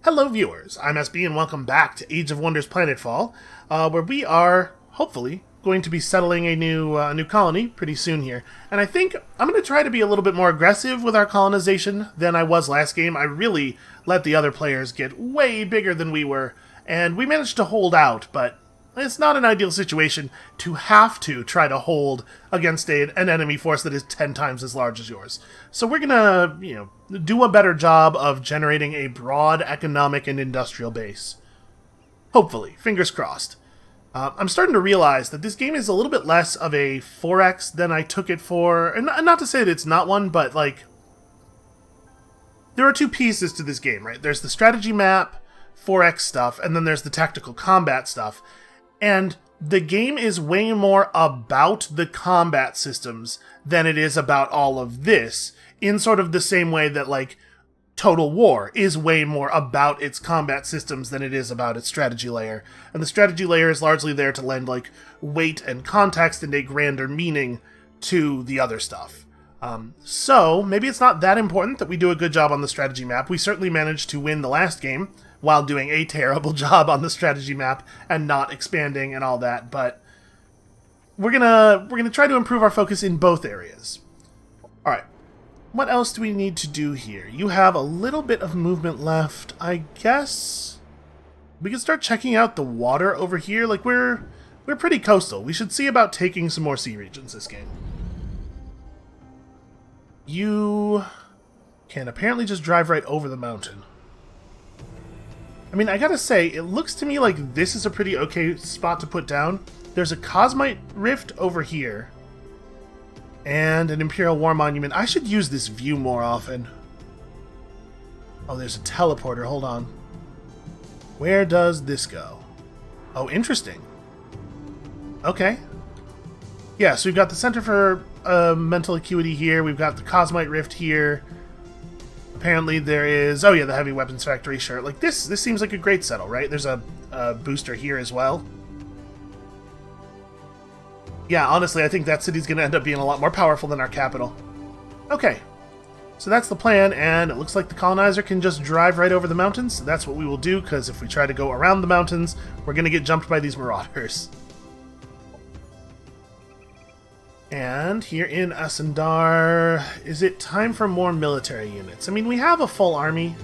Hello viewers, I'm SB and welcome back to Age of Wonders Planetfall, where we are, hopefully, going to be settling a new colony pretty soon here. And I think I'm going to try to be a little bit more aggressive with our colonization than I was last game. I really let the other players get way bigger than we were, and we managed to hold out, but it's not an ideal situation to have to try to hold against an enemy force that is 10 times as large as yours. So we're gonna, do a better job of generating a broad economic and industrial base. Hopefully. Fingers crossed. I'm starting to realize that this game is a little bit less of a 4X than I took it for. And not to say that it's not one, but, there are two pieces to this game, right? There's the strategy map, 4X stuff, and then there's the tactical combat stuff. And the game is way more about the combat systems than it is about all of this, in sort of the same way that, Total War is way more about its combat systems than it is about its strategy layer. And the strategy layer is largely there to lend, weight and context and a grander meaning to the other stuff. So, maybe it's not that important that we do a good job on the strategy map. We certainly managed to win the last game, while doing a terrible job on the strategy map and not expanding and all that, but we're gonna try to improve our focus in both areas. Alright, what else do we need to do here? You have a little bit of movement left. I guess we can start checking out the water over here. We're pretty coastal. We should see about taking some more sea regions this game. You can apparently just drive right over the mountain. I mean, I gotta say, it looks to me like this is a pretty okay spot to put down. There's a Cosmite Rift over here. And an Imperial War Monument. I should use this view more often. Oh, there's a teleporter. Hold on. Where does this go? Oh, interesting. Okay. Yeah, so we've got the Center for Mental Acuity here. We've got the Cosmite Rift here. Apparently there is... Oh yeah, the Heavy Weapons Factory, sure. This seems like a great settle, right? There's a booster here as well. Yeah, honestly, I think that city's going to end up being a lot more powerful than our capital. Okay. So that's the plan, and it looks like the colonizer can just drive right over the mountains. That's what we will do, because if we try to go around the mountains, we're going to get jumped by these marauders. And here in Asandar, is it time for more military units? I mean, we have a full army.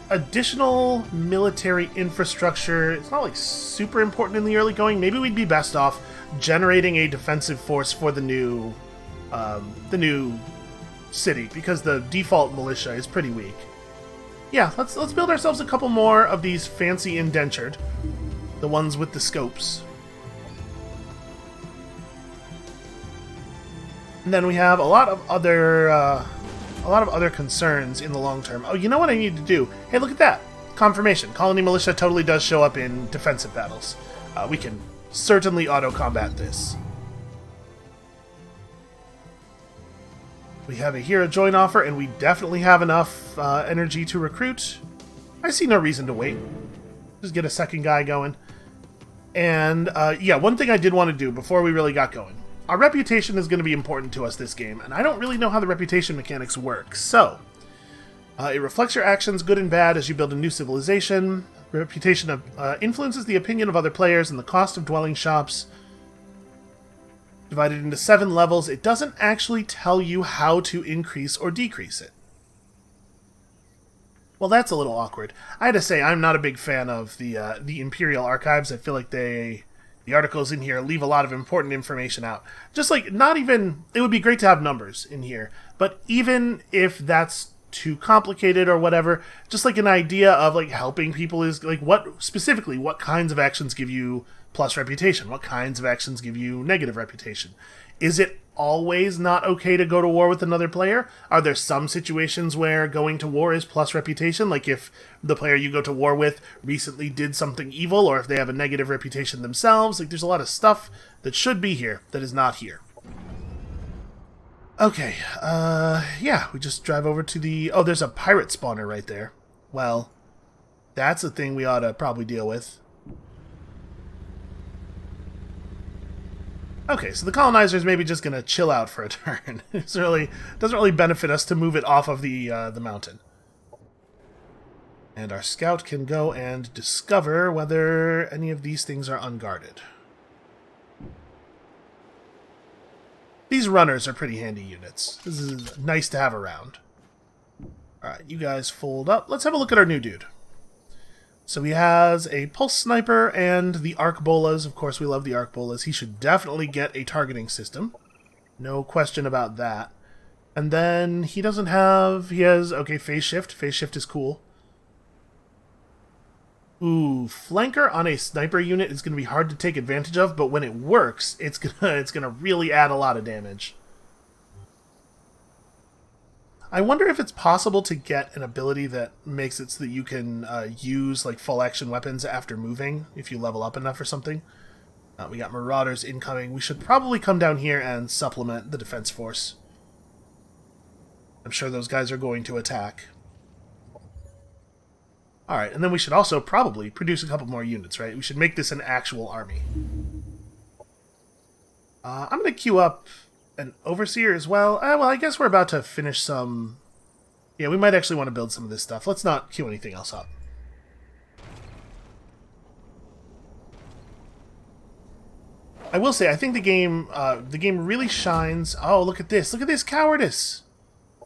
Additional military infrastructure, it's not super important in the early going. Maybe we'd be best off generating a defensive force for the new city, because the default militia is pretty weak. Yeah, let's build ourselves a couple more of these fancy indentured, the ones with the scopes. And then we have a lot of other concerns in the long term. Oh, you know what I need to do? Hey, look at that! Confirmation. Colony Militia totally does show up in defensive battles. We can certainly auto-combat this. We have a hero join offer, and we definitely have enough energy to recruit. I see no reason to wait. Just get a second guy going. And, yeah, one thing I did want to do before we really got going. Our reputation is going to be important to us this game, and I don't really know how the reputation mechanics work. So, it reflects your actions, good and bad, as you build a new civilization. Reputation influences the opinion of other players and the cost of dwelling shops. Divided into 7 levels, it doesn't actually tell you how to increase or decrease it. Well, that's a little awkward. I had to say, I'm not a big fan of the Imperial Archives. I feel like the articles in here leave a lot of important information out. Just not even... It would be great to have numbers in here, but even if that's too complicated or whatever, just an idea of helping people is what kinds of actions give you plus reputation? What kinds of actions give you negative reputation? Is it always not okay to go to war with another player? Are there some situations where going to war is plus reputation? Like if the player you go to war with recently did something evil, or if they have a negative reputation themselves? There's a lot of stuff that should be here that is not here. Okay, yeah, we just drive over to the... Oh, there's a pirate spawner right there. Well, that's a thing we ought to probably deal with. Okay, so the colonizer is maybe just going to chill out for a turn. It doesn't really benefit us to move it off of the mountain. And our scout can go and discover whether any of these things are unguarded. These runners are pretty handy units. This is nice to have around. Alright, you guys fold up. Let's have a look at our new dude. So he has a pulse sniper and the arc bolas. Of course, we love the arc bolas. He should definitely get a targeting system. No question about that. And then he doesn't have... He has... Okay, phase shift. Phase shift is cool. Ooh, flanker on a sniper unit is going to be hard to take advantage of, but when it works, it's gonna really add a lot of damage. I wonder if it's possible to get an ability that makes it so that you can use like full action weapons after moving, if you level up enough or something. We got marauders incoming. We should probably come down here and supplement the defense force. I'm sure those guys are going to attack. Alright, and then we should also probably produce a couple more units, right? We should make this an actual army. I'm going to queue up an overseer as well. Well, I guess we're about to finish some... Yeah, we might actually want to build some of this stuff. Let's not queue anything else up. I will say, I think the game really shines... Oh, look at this. Look at this cowardice!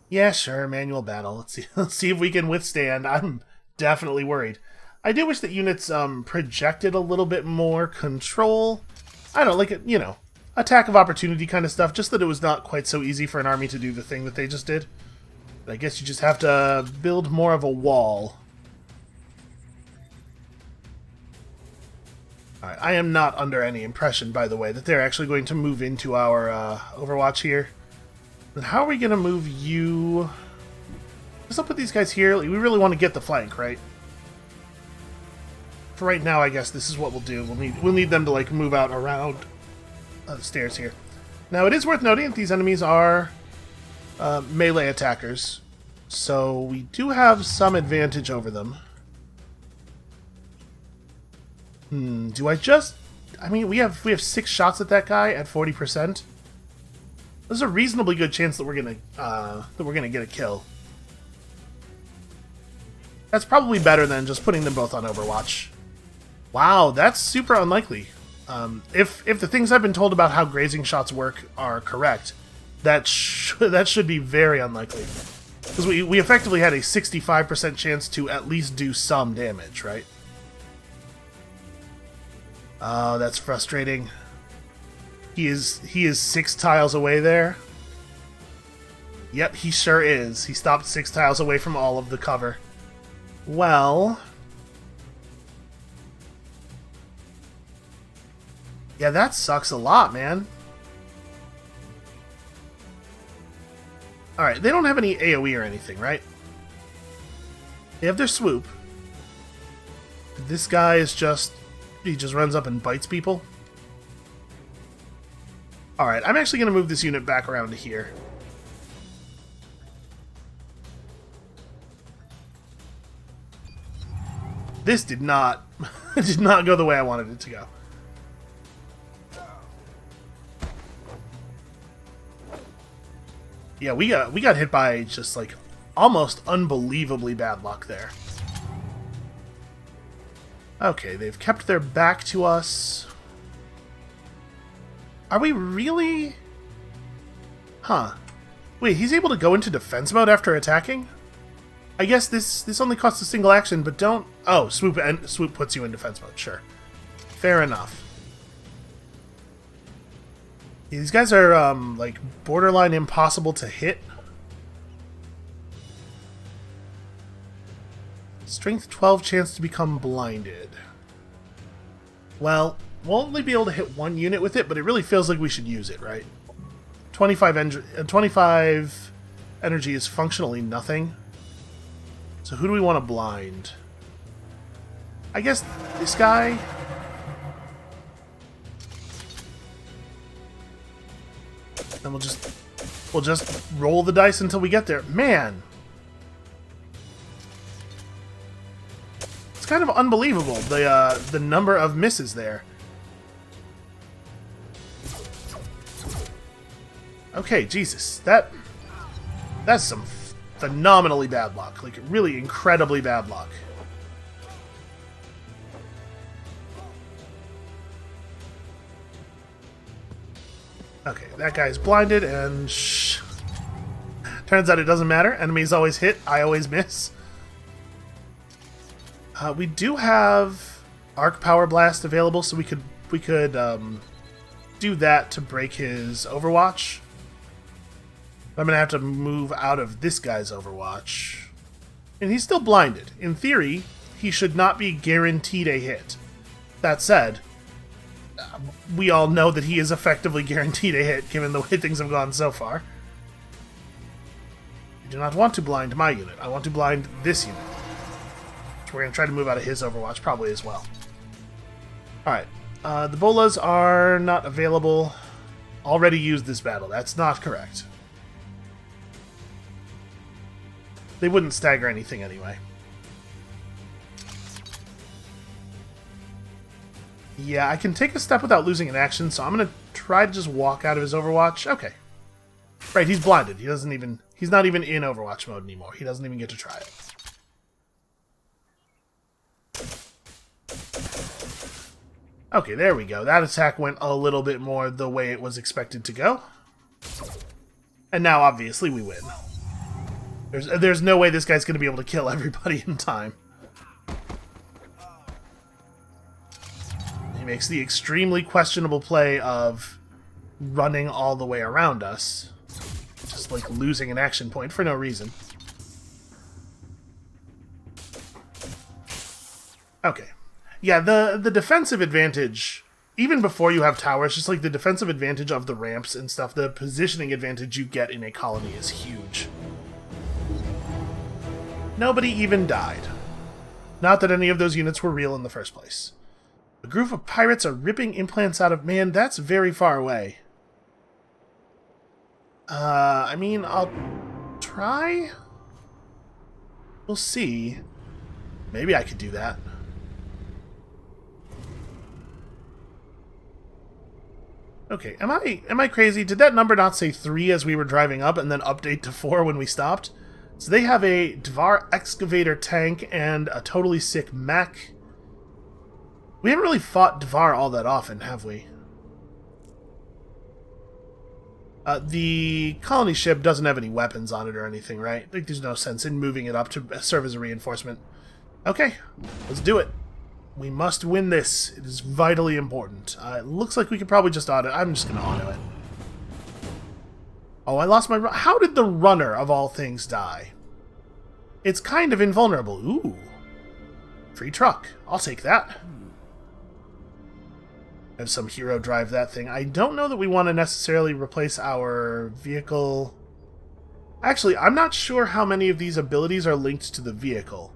Yeah, sure, manual battle. Let's see if we can withstand. I'm definitely worried. I do wish that units projected a little bit more control. I don't like it, you know, attack of opportunity kind of stuff, just that it was not quite so easy for an army to do the thing that they just did. But I guess you just have to build more of a wall. Alright, I am not under any impression, by the way, that they're actually going to move into our Overwatch here. Then how are we going to move you... Let's not put these guys here. We really want to get the flank, right? For right now, I guess this is what we'll do. We'll need them to like move out around the stairs here. Now, it is worth noting that these enemies are melee attackers, so we do have some advantage over them. Do I just... I mean, we have 6 shots at that guy at 40%. There's a reasonably good chance that we're gonna get a kill. That's probably better than just putting them both on Overwatch. Wow, that's super unlikely. If the things I've been told about how grazing shots work are correct, that should be very unlikely. Because we effectively had a 65% chance to at least do some damage, right? Oh, that's frustrating. He is 6 tiles away there. Yep, he sure is. He stopped 6 tiles away from all of the cover. Well... Yeah, that sucks a lot, man. Alright, they don't have any AoE or anything, right? They have their swoop. This guy is just... He just runs up and bites people. Alright, I'm actually going to move this unit back around to here. This did not go the way I wanted it to go. Yeah, we got hit by just like almost unbelievably bad luck there. Okay, they've kept their back to us. Are we really? Huh. Wait, he's able to go into defense mode after attacking? I guess this only costs a single action, but don't... Oh, swoop puts you in defense mode, sure. Fair enough. Yeah, these guys are, like, borderline impossible to hit. Strength 12 chance to become blinded. Well, we'll only be able to hit 1 unit with it, but it really feels like we should use it, right? 25 energy is functionally nothing. So who do we want to blind? I guess this guy? Then we'll just roll the dice until we get there. Man! It's kind of unbelievable, the number of misses there. Okay, Jesus. That's some phenomenally bad luck. Like, really incredibly bad luck. Okay, that guy's blinded, and turns out it doesn't matter. Enemies always hit, I always miss. We do have Arc Power Blast available, so we could do that to break his Overwatch. I'm gonna have to move out of this guy's Overwatch. And he's still blinded. In theory, he should not be guaranteed a hit. That said, we all know that he is effectively guaranteed a hit, given the way things have gone so far. I do not want to blind my unit. I want to blind this unit. So we're going to try to move out of his Overwatch, probably as well. Alright. The bolas are not available. Already used this battle. That's not correct. They wouldn't stagger anything anyway. Yeah, I can take a step without losing an action, so I'm going to try to just walk out of his Overwatch. Okay. Right, he's blinded. He's not even in Overwatch mode anymore. He doesn't even get to try it. Okay, there we go. That attack went a little bit more the way it was expected to go. And now, obviously, we win. There's no way this guy's going to be able to kill everybody in time. He makes the extremely questionable play of running all the way around us. Just like losing an action point for no reason. Okay. Yeah, the defensive advantage, even before you have towers, just like the defensive advantage of the ramps and stuff, the positioning advantage you get in a colony is huge. Nobody even died. Not that any of those units were real in the first place. A group of pirates are ripping implants out of... Man, that's very far away. I mean, I'll try? We'll see. Maybe I could do that. Okay, am I crazy? Did that number not say 3 as we were driving up and then update to 4 when we stopped? So they have a Dvar excavator tank and a totally sick mech. We haven't really fought Dvar all that often, have we? The colony ship doesn't have any weapons on it or anything, right? Like, there's no sense in moving it up to serve as a reinforcement. Okay, let's do it. We must win this. It is vitally important. It looks like we could probably just auto... I'm just going to auto it. Oh, I lost my... How did the runner, of all things, die? It's kind of invulnerable. Ooh. Free truck. I'll take that. Have some hero drive that thing. I don't know that we want to necessarily replace our vehicle. Actually, I'm not sure how many of these abilities are linked to the vehicle.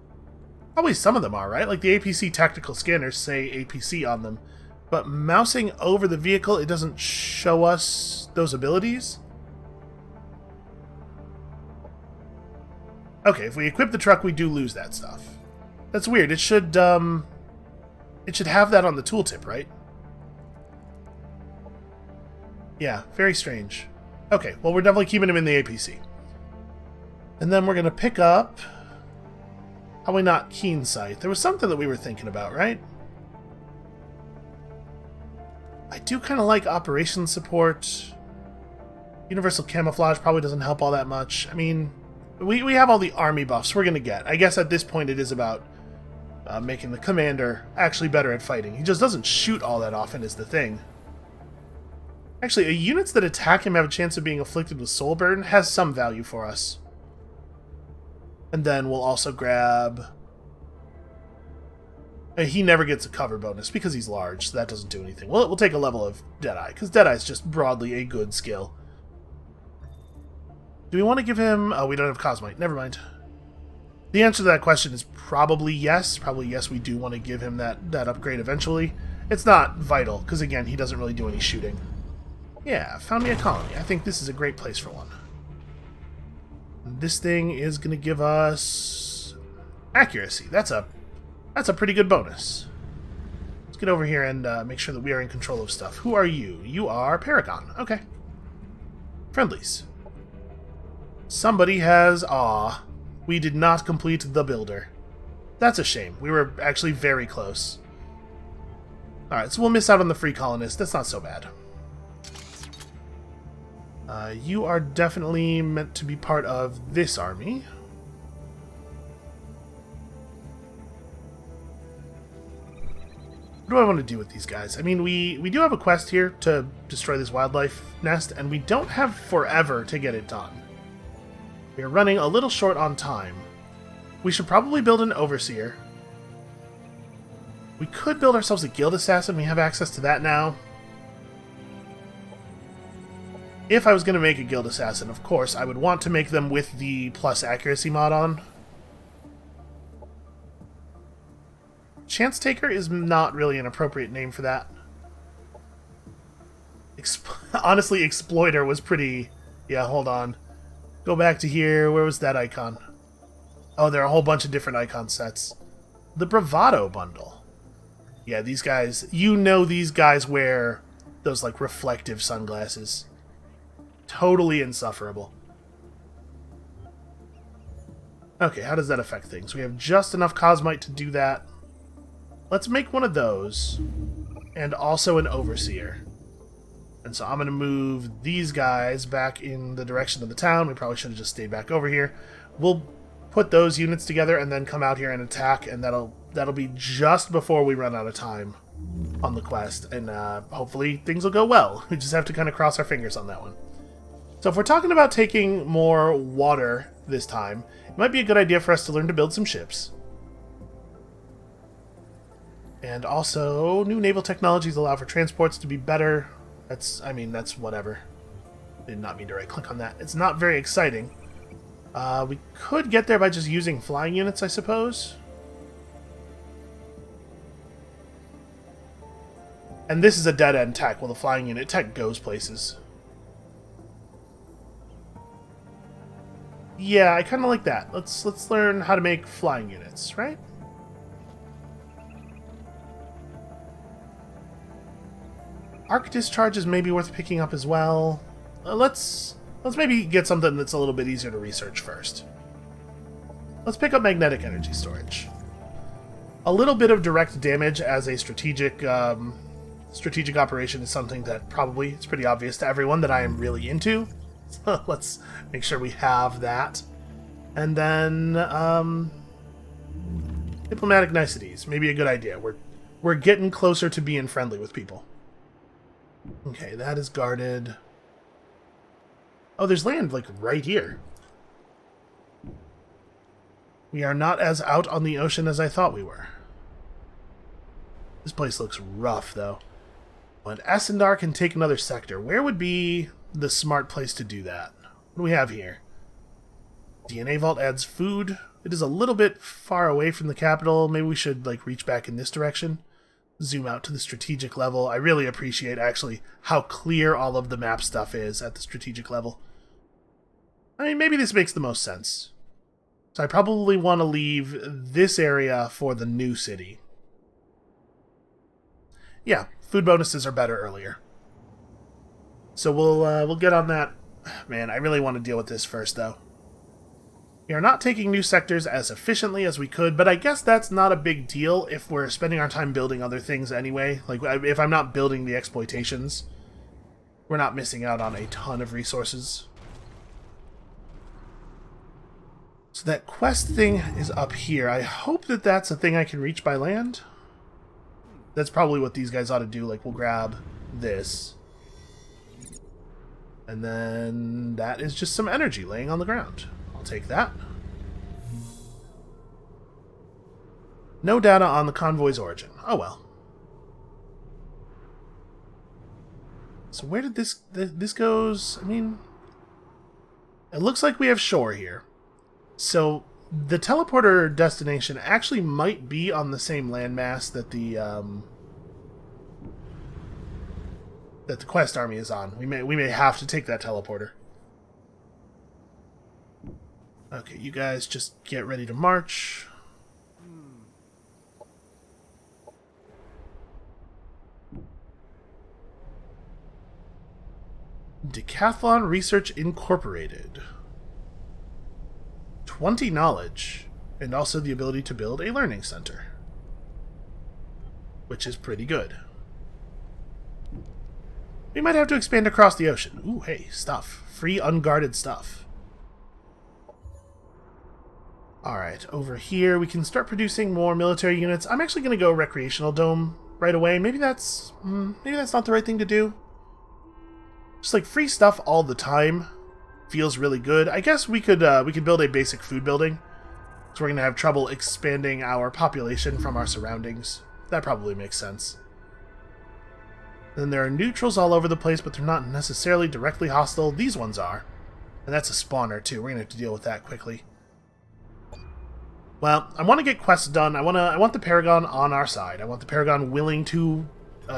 Probably some of them are, right? Like the APC tactical scanners say APC on them. But mousing over the vehicle, it doesn't show us those abilities. Okay, if we equip the truck, we do lose that stuff. That's weird. It should have that on the tooltip, right? Yeah, very strange. Okay, well, we're definitely keeping him in the APC. And then we're going to pick up... Probably not Keen Sight. There was something that we were thinking about, right? I do kind of like Operations Support. Universal Camouflage probably doesn't help all that much. I mean, we have all the army buffs we're going to get. I guess at this point it is about making the commander actually better at fighting. He just doesn't shoot all that often is the thing. Actually, units that attack him have a chance of being afflicted with soul burn has some value for us. And then we'll also grab... He never gets a cover bonus because he's large, so that doesn't do anything. We'll take a level of Deadeye, because Deadeye is just broadly a good skill. Do we want to give him... Oh, we don't have Cosmite. Never mind. The answer to that question is probably yes. Probably yes, we do want to give him that upgrade eventually. It's not vital, because again, he doesn't really do any shooting. Yeah, found me a colony. I think this is a great place for one. This thing is going to give us accuracy. That's a pretty good bonus. Let's get over here and make sure that we are in control of stuff. Who are you? You are Paragon. Okay. Friendlies. Somebody has... Aw. We did not complete the builder. That's a shame. We were actually very close. Alright, so we'll miss out on the free colonist. That's not so bad. You are definitely meant to be part of this army. What do I want to do with these guys? I mean, we do have a quest here to destroy this wildlife nest, and we don't have forever to get it done. We are running a little short on time. We should probably build an overseer. We could build ourselves a guild assassin. We have access to that now. If I was going to make a guild assassin, of course, I would want to make them with the plus accuracy mod on. Chance Taker is not really an appropriate name for that. Honestly, Exploiter was pretty... Yeah, hold on. Go back to here. Where was that icon? Oh, there are a whole bunch of different icon sets. The Bravado bundle. Yeah, these guys... You know these guys wear those, like, reflective sunglasses. Totally insufferable. Okay, how does that affect things? We have just enough Cosmite to do that. Let's make one of those. And also an Overseer. And so I'm going to move these guys back in the direction of the town. We probably should have just stayed back over here. We'll put those units together and then come out here and attack, and that'll be just before we run out of time on the quest. And hopefully things will go well. We just have to kind of cross our fingers on that one. So if we're talking about taking more water this time, it might be a good idea for us to learn to build some ships. And also, new naval technologies allow for transports to be better. That's whatever. Did not mean to right-click on that. It's not very exciting. We could get there by just using flying units, I suppose. And this is a dead-end tech. Well, the flying unit tech goes places. Yeah, I kind of like that. Let's learn how to make flying units, right? Arc discharge is maybe worth picking up as well. Let's maybe get something that's a little bit easier to research first. Let's pick up magnetic energy storage. A little bit of direct damage as a strategic operation is something that probably it's pretty obvious to everyone that I am really into. So let's make sure we have that. And then diplomatic niceties, maybe a good idea. We're getting closer to being friendly with people. Okay, that is guarded. Oh, there's land, like, right here. We are not as out on the ocean as I thought we were. This place looks rough, though. But Essendar can take another sector. Where would be the smart place to do that? What do we have here? DNA Vault adds food. It is a little bit far away from the capital. Maybe we should, like, reach back in this direction. Zoom out to the strategic level. I really appreciate, actually, how clear all of the map stuff is at the strategic level. I mean, maybe this makes the most sense. So I probably want to leave this area for the new city. Yeah, food bonuses are better earlier. So we'll get on that. Man, I really want to deal with this first, though. We are not taking new sectors as efficiently as we could, but I guess that's not a big deal if we're spending our time building other things anyway. Like, if I'm not building the exploitations, we're not missing out on a ton of resources. So that quest thing is up here. I hope that that's a thing I can reach by land. That's probably what these guys ought to do. Like, we'll grab this. And then that is just some energy laying on the ground. I'll take that. No data on the convoy's origin. Oh well. So where did this goes? I mean, it looks like we have shore here. So the teleporter destination actually might be on the same landmass that the quest army is on. We may have to take that teleporter. Okay, you guys just get ready to march. Decathlon Research Incorporated. 20 knowledge, and also the ability to build a learning center, which is pretty good. We might have to expand across the ocean. Ooh, hey, stuff. Free unguarded stuff. Alright, over here we can start producing more military units. I'm actually going to go recreational dome right away. Maybe that's not the right thing to do. Just like free stuff all the time feels really good. I guess we could build a basic food building. So we're going to have trouble expanding our population from our surroundings. That probably makes sense. Then there are neutrals all over the place, but they're not necessarily directly hostile. These ones are. And that's a spawner too. We're going to have to deal with that quickly. Well, I want to get quests done. I want the Paragon on our side. I want the Paragon willing to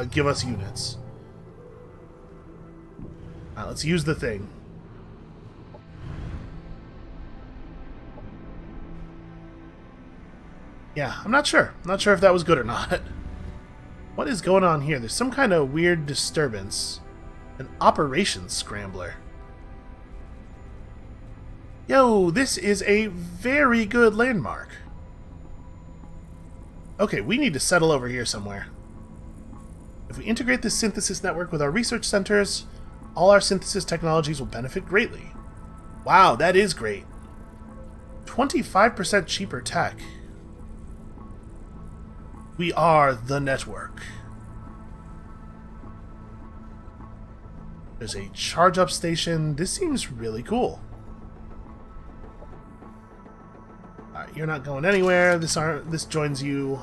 give us units. Let's use the thing. Yeah, I'm not sure. I'm not sure if that was good or not. What is going on here? There's some kind of weird disturbance. An operations scrambler. Yo, this is a very good landmark. Okay, we need to settle over here somewhere. If we integrate this synthesis network with our research centers, all our synthesis technologies will benefit greatly. Wow, that is great. 25% cheaper tech. We are the network. There's a charge-up station. This seems really cool. Alright, you're not going anywhere. This joins you.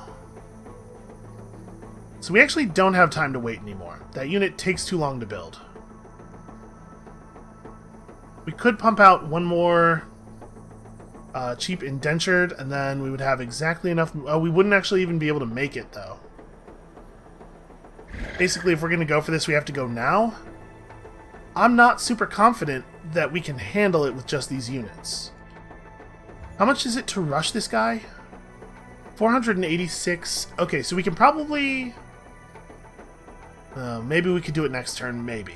So we actually don't have time to wait anymore. That unit takes too long to build. We could pump out one more cheap indentured, and then we would have exactly enough... Oh, we wouldn't actually even be able to make it, though. Basically, if we're going to go for this, we have to go now. I'm not super confident that we can handle it with just these units. How much is it to rush this guy? 486. Okay, so we can probably... maybe we could do it next turn, maybe.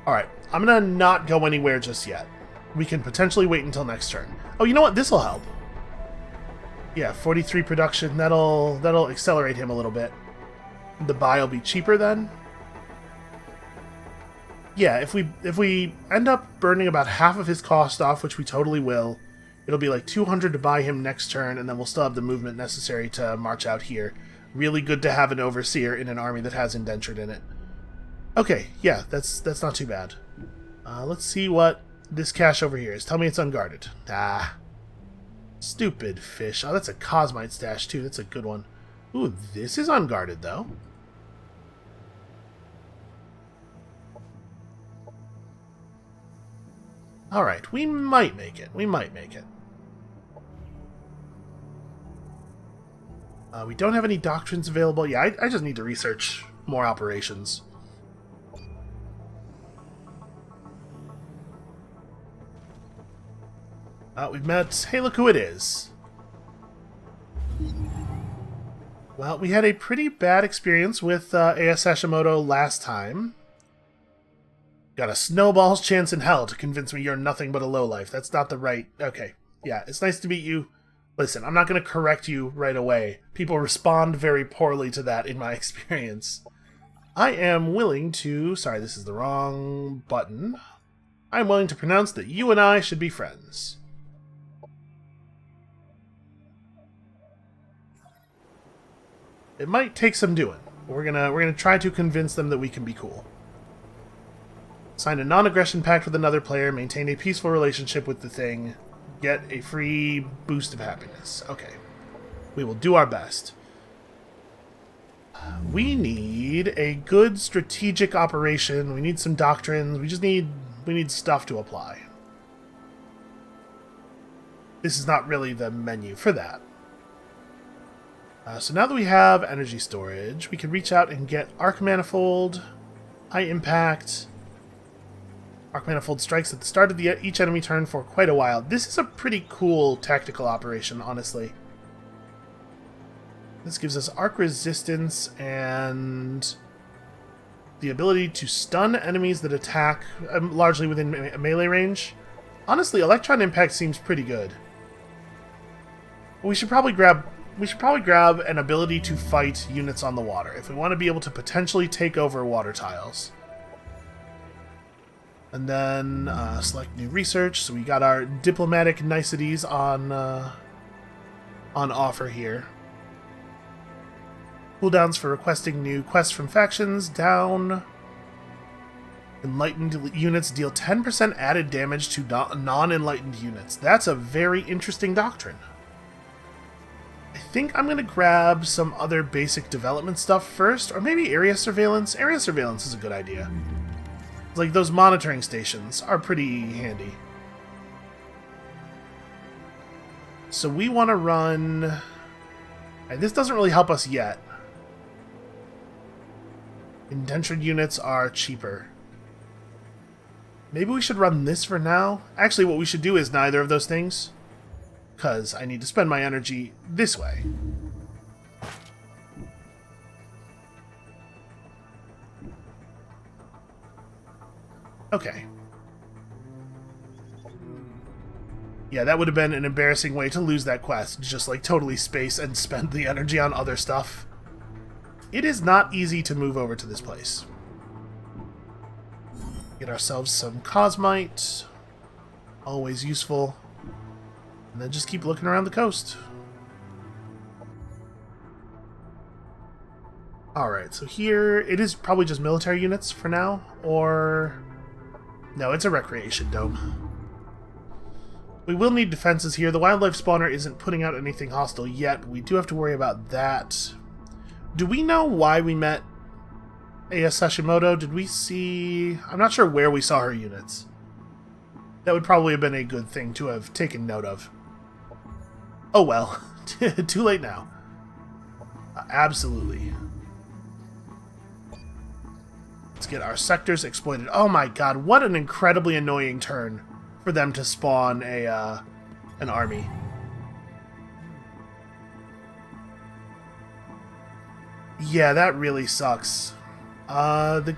Alright, I'm gonna not go anywhere just yet. We can potentially wait until next turn. Oh, you know what? This'll help. Yeah, 43 production. That'll accelerate him a little bit. The buy will be cheaper then. Yeah, if we end up burning about half of his cost off, which we totally will, it'll be like 200 to buy him next turn, and then we'll still have the movement necessary to march out here. Really good to have an overseer in an army that has indentured in it. Okay, yeah, that's not too bad. Let's see what this cache over here is. Tell me it's unguarded. Ah. Stupid fish. Oh, that's a Cosmite stash, too. That's a good one. Ooh, this is unguarded, though. Alright, we might make it. We might make it. We don't have any doctrines available. Yeah, I just need to research more operations. We've met... Hey, look who it is. Well, we had a pretty bad experience with A.S. Hashimoto last time. Got a snowball's chance in hell to convince me you're nothing but a lowlife. That's not the right... Okay, yeah, it's nice to meet you. Listen, I'm not going to correct you right away. People respond very poorly to that in my experience. I am willing to... Sorry, this is the wrong button. I'm willing to pronounce that you and I should be friends. It might take some doing. We're gonna try to convince them that we can be cool. Sign a non-aggression pact with another player, maintain a peaceful relationship with the thing, get a free boost of happiness. Okay. We will do our best. We need a good strategic operation. We need some doctrines. We need stuff to apply. This is not really the menu for that. So now that we have energy storage, we can reach out and get Arc Manifold, High Impact. Arc Manifold strikes at the start of each enemy turn for quite a while. This is a pretty cool tactical operation, honestly. This gives us arc resistance and the ability to stun enemies that attack largely within melee range. Honestly, Electron Impact seems pretty good. We should probably grab we should probably grab an ability to fight units on the water if we want to be able to potentially take over water tiles. And then select new research. So we got our diplomatic niceties on offer here. Cooldowns for requesting new quests from factions down. Enlightened units deal 10% added damage to non-enlightened units. That's a very interesting doctrine. I think I'm going to grab some other basic development stuff first, or maybe area surveillance. Area surveillance is a good idea. Like, those monitoring stations are pretty handy. So we want to run... This doesn't really help us yet. Indentured units are cheaper. Maybe we should run this for now. Actually, what we should do is neither of those things, because I need to spend my energy this way. Okay. Yeah, that would have been an embarrassing way to lose that quest. Just, like, totally space and spend the energy on other stuff. It is not easy to move over to this place. Get ourselves some Cosmite. Always useful. And then just keep looking around the coast. Alright, so here it is probably just military units for now, or... No, it's a recreation dome. We will need defenses here. The wildlife spawner isn't putting out anything hostile yet, but we do have to worry about that. Do we know why we met Aya Sashimoto? Did we see... I'm not sure where we saw her units. That would probably have been a good thing to have taken note of. Oh well. Too late now. Absolutely. Let's get our sectors exploited. Oh my god, what an incredibly annoying turn for them to spawn an army. Yeah, that really sucks. That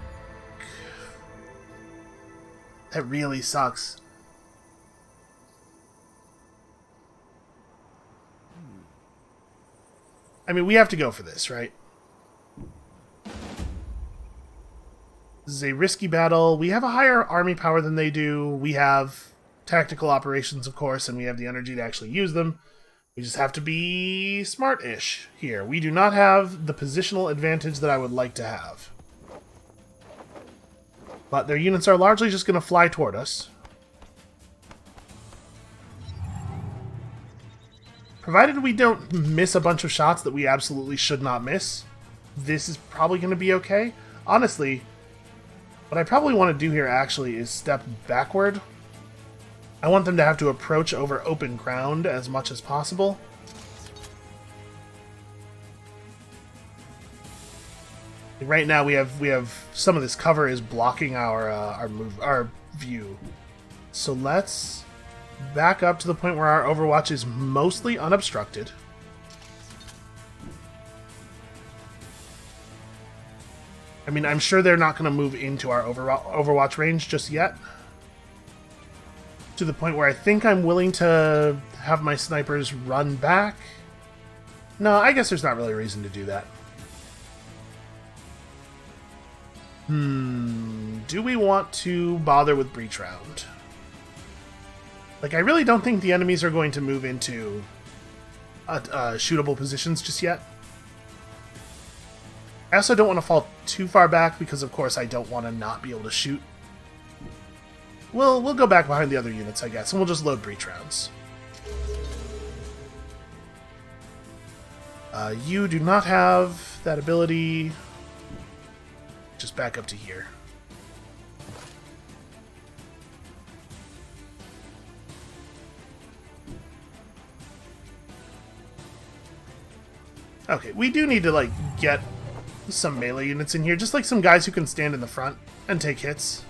really sucks. I mean, we have to go for this, right? This is a risky battle. We have a higher army power than they do. We have tactical operations, of course, and we have the energy to actually use them. We just have to be smart-ish here. We do not have the positional advantage that I would like to have. But their units are largely just going to fly toward us. Provided we don't miss a bunch of shots that we absolutely should not miss, this is probably going to be okay. Honestly, what I probably want to do here actually is step backward. I want them to have to approach over open ground as much as possible. Right now we have some of this cover is blocking our view. So let's back up to the point where our Overwatch is mostly unobstructed. I mean, I'm sure they're not going to move into our Overwatch range just yet. To the point where I think I'm willing to have my snipers run back. No, I guess there's not really a reason to do that. Do we want to bother with Breach Round? Like, I really don't think the enemies are going to move into shootable positions just yet. I also don't want to fall too far back because, of course, I don't want to not be able to shoot. We'll go back behind the other units, I guess, and we'll just load Breach Rounds. You do not have that ability. Just back up to here. Okay, we do need to, like, get some melee units in here. Just, like, some guys who can stand in the front and take hits.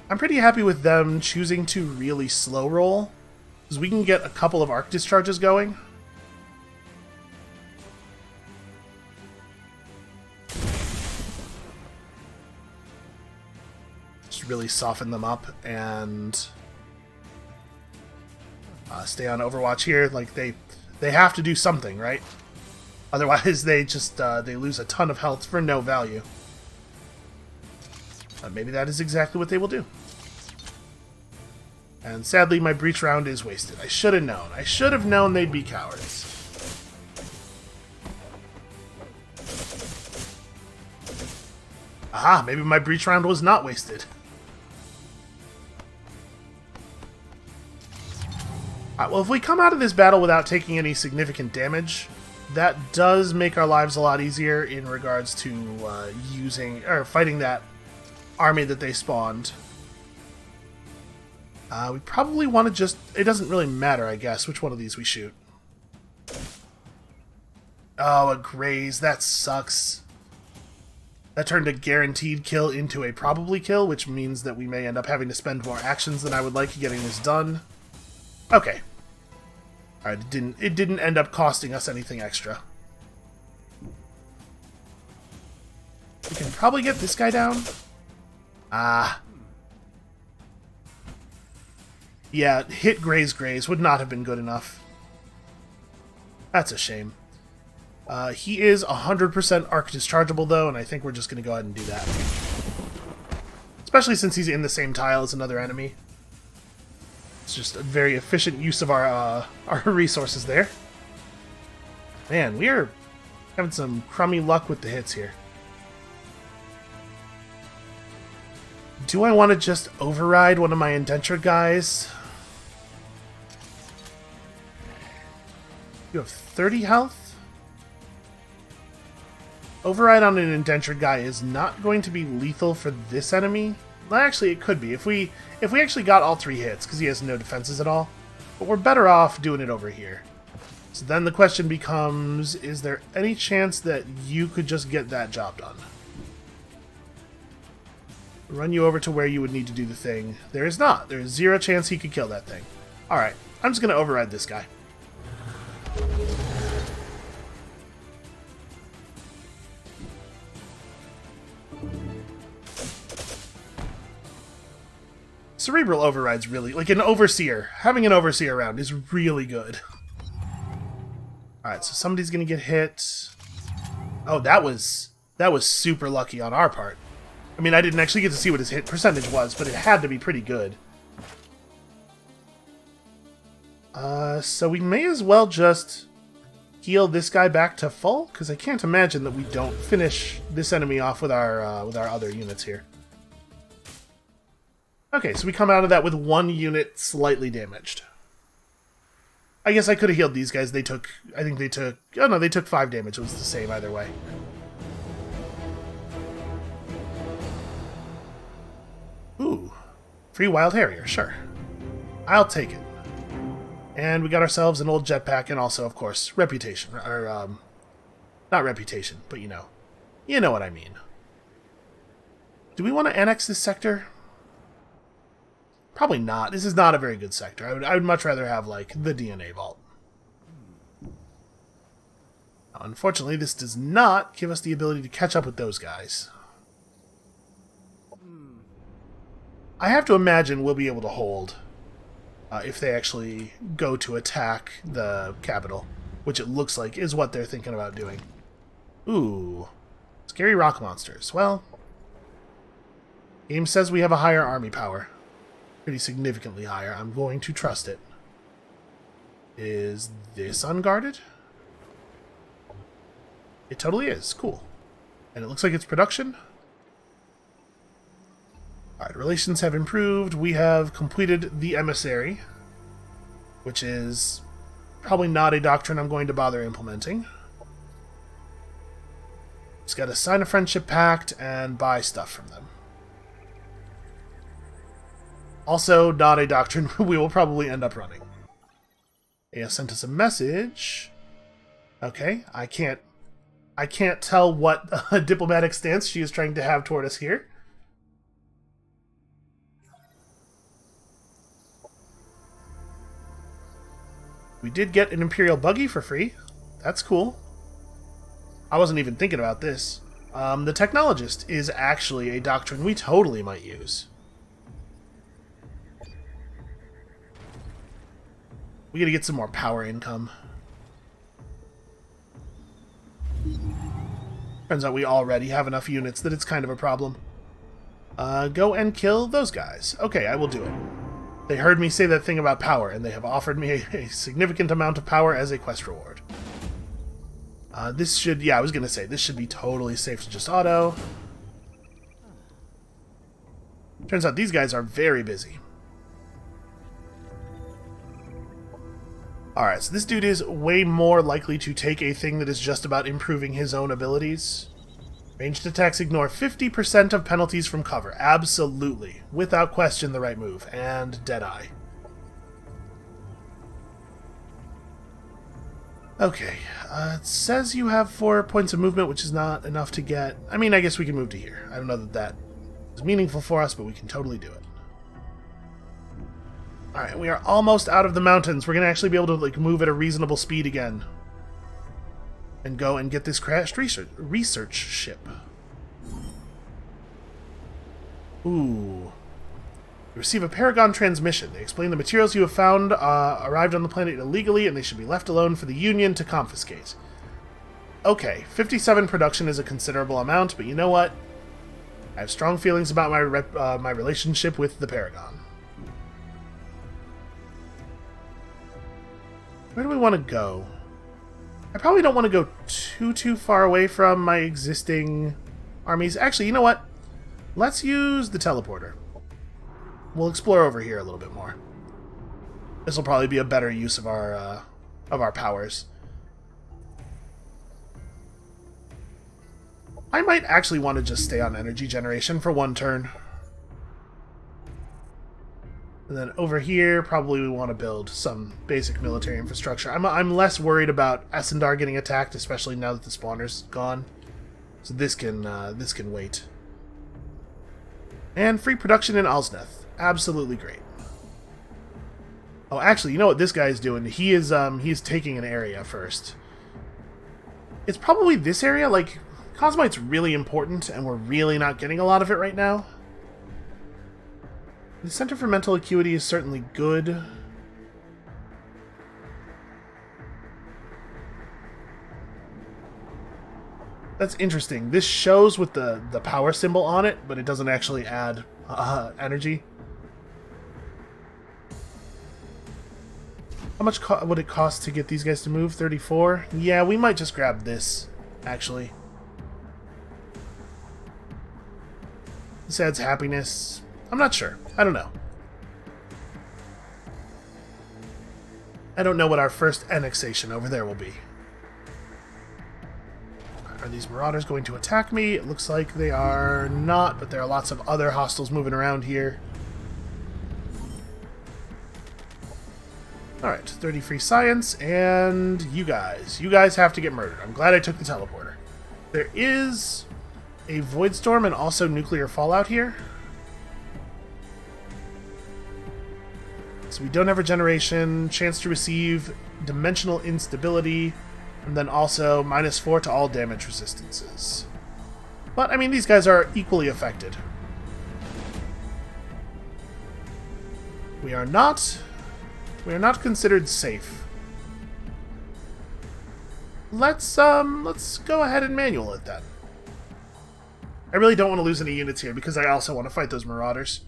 I'm pretty happy with them choosing to really slow roll, because we can get a couple of arc discharges going. Just really soften them up and stay on Overwatch here. Like, they have to do something, right? Otherwise, they just they lose a ton of health for no value. Maybe that is exactly what they will do. And sadly, my breach round is wasted. I should have known. I should have known they'd be cowards. Aha, maybe my breach round was not wasted. Alright, well, if we come out of this battle without taking any significant damage, that does make our lives a lot easier in regards to fighting that army that they spawned. We probably want to just... It doesn't really matter, I guess, which one of these we shoot. Oh, a graze. That sucks. That turned a guaranteed kill into a probably kill, which means that we may end up having to spend more actions than I would like getting this done. Okay. Alright, it didn't end up costing us anything extra. We can probably get this guy down. Ah. Yeah, hit Graze would not have been good enough. That's a shame. He is 100% arc dischargeable, though, and I think we're just going to go ahead and do that. Especially since he's in the same tile as another enemy. It's just a very efficient use of our resources there. Man, we are having some crummy luck with the hits here. Do I want to just override one of my indentured guys? You have 30 health? Override on an indentured guy is not going to be lethal for this enemy. Well, actually, it could be if we actually got all 3 hits, because he has no defenses at all. But we're better off doing it over here. So then the question becomes, is there any chance that you could just get that job done? Run you over to where you would need to do the thing. There is not. There is 0 chance he could kill that thing. Alright, I'm just going to override this guy. Cerebral override's really... Like, an overseer. Having an overseer around is really good. Alright, so somebody's going to get hit. Oh, that was super lucky on our part. I mean, I didn't actually get to see what his hit percentage was, but it had to be pretty good. So we may as well just heal this guy back to full, because I can't imagine that we don't finish this enemy off with our other units here. Okay, so we come out of that with 1 unit slightly damaged. I guess I could have healed these guys. They took... I think they took... Oh no, they took 5 damage. It was the same either way. Ooh. Free Wild Harrier, sure. I'll take it. And we got ourselves an old jetpack and also, of course, reputation. Or, not reputation, but you know. You know what I mean. Do we want to annex this sector? Probably not. This is not a very good sector. I would much rather have, like, the DNA vault. Unfortunately, this does not give us the ability to catch up with those guys. I have to imagine we'll be able to hold if they actually go to attack the capital, which it looks like is what they're thinking about doing. Ooh. Scary rock monsters. Well, game says we have a higher army power. Pretty significantly higher. I'm going to trust it. Is this unguarded? It totally is. Cool. And it looks like it's production. Alright, relations have improved. We have completed the emissary, which is probably not a doctrine I'm going to bother implementing. Just got to sign a friendship pact and buy stuff from them. Also, not a doctrine we will probably end up running. Aya sent us a message. Okay, I can't tell what diplomatic stance she is trying to have toward us here. We did get an Imperial buggy for free. That's cool. I wasn't even thinking about this. The Technologist is actually a doctrine we totally might use. We gotta get some more power income. Turns out we already have enough units that it's kind of a problem. Go and kill those guys. Okay, I will do it. They heard me say that thing about power, and they have offered me a significant amount of power as a quest reward. This should... Yeah, I was gonna say, this should be totally safe to just auto. Turns out these guys are very busy. Alright, so this dude is way more likely to take a thing that is just about improving his own abilities. Ranged attacks ignore 50% of penalties from cover. Absolutely. Without question, the right move. And Deadeye. Okay. It says you have 4 points of movement, which is not enough to get... I mean, I guess we can move to here. I don't know that that is meaningful for us, but we can totally do it. Alright, we are almost out of the mountains. We're going to actually be able to like move at a reasonable speed again. And go and get this crashed research ship. Ooh. You receive a Paragon transmission. They explain the materials you have found arrived on the planet illegally, and they should be left alone for the Union to confiscate. Okay, 57 production is a considerable amount, but you know what? I have strong feelings about my relationship with the Paragon. Where do we want to go? I probably don't want to go too far away from my existing armies. Actually, you know what? Let's use the teleporter. We'll explore over here a little bit more. This will probably be a better use of our powers. I might actually want to just stay on energy generation for one turn. And then over here, probably we want to build some basic military infrastructure. I'm less worried about Essendar getting attacked, especially now that the spawner's gone. So this can wait. And free production in Alsneth. Absolutely great. Oh, actually, you know what this guy is doing? He's taking an area first. It's probably this area. Like, Cosmite's really important, and we're really not getting a lot of it right now. The Center for Mental Acuity is certainly good. That's interesting. This shows with the power symbol on it, but it doesn't actually add energy. How much would it cost to get these guys to move? 34? Yeah, we might just grab this, actually. This adds happiness. I'm not sure. I don't know. I don't know what our first annexation over there will be. Are these marauders going to attack me? It looks like they are not, but there are lots of other hostiles moving around here. Alright, 30 free science, and you guys. You guys have to get murdered. I'm glad I took the teleporter. There is a void storm and also nuclear fallout here. So we don't have regeneration, chance to receive dimensional instability, and then also -4 to all damage resistances. But, I mean, these guys are equally affected. We are not considered safe. Let's go ahead and manual it then. I really don't want to lose any units here because I also want to fight those marauders.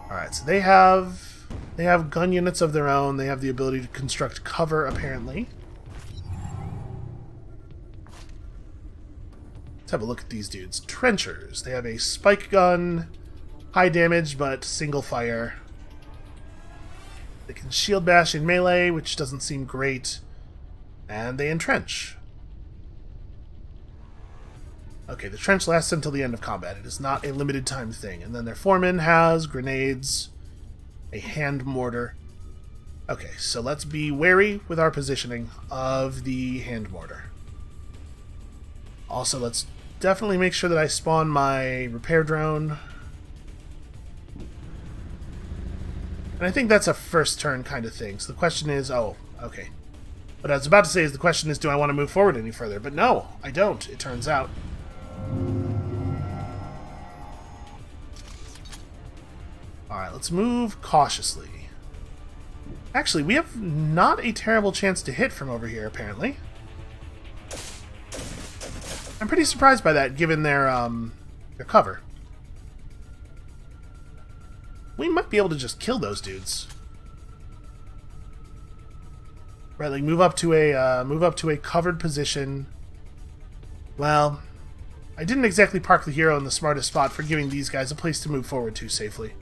Alright, so they have gun units of their own. They have the ability to construct cover, apparently. Let's have a look at these dudes. Trenchers. They have a spike gun, high damage, but single fire. They can shield bash in melee, which doesn't seem great. And they entrench. Okay, the trench lasts until the end of combat. It is not a limited time thing. And then their foreman has grenades, a hand mortar. Okay, so let's be wary with our positioning of the hand mortar. Also, let's definitely make sure that I spawn my repair drone. And I think that's a first turn kind of thing. So the question is, oh, okay. What I was about to say is the question is, do I want to move forward any further? But no, I don't, it turns out. Alright, let's move cautiously. Actually, we have not a terrible chance to hit from over here, apparently. I'm pretty surprised by that, given their cover. We might be able to just kill those dudes. Right, like move up to a covered position. Well, I didn't exactly park the hero in the smartest spot for giving these guys a place to move forward to safely.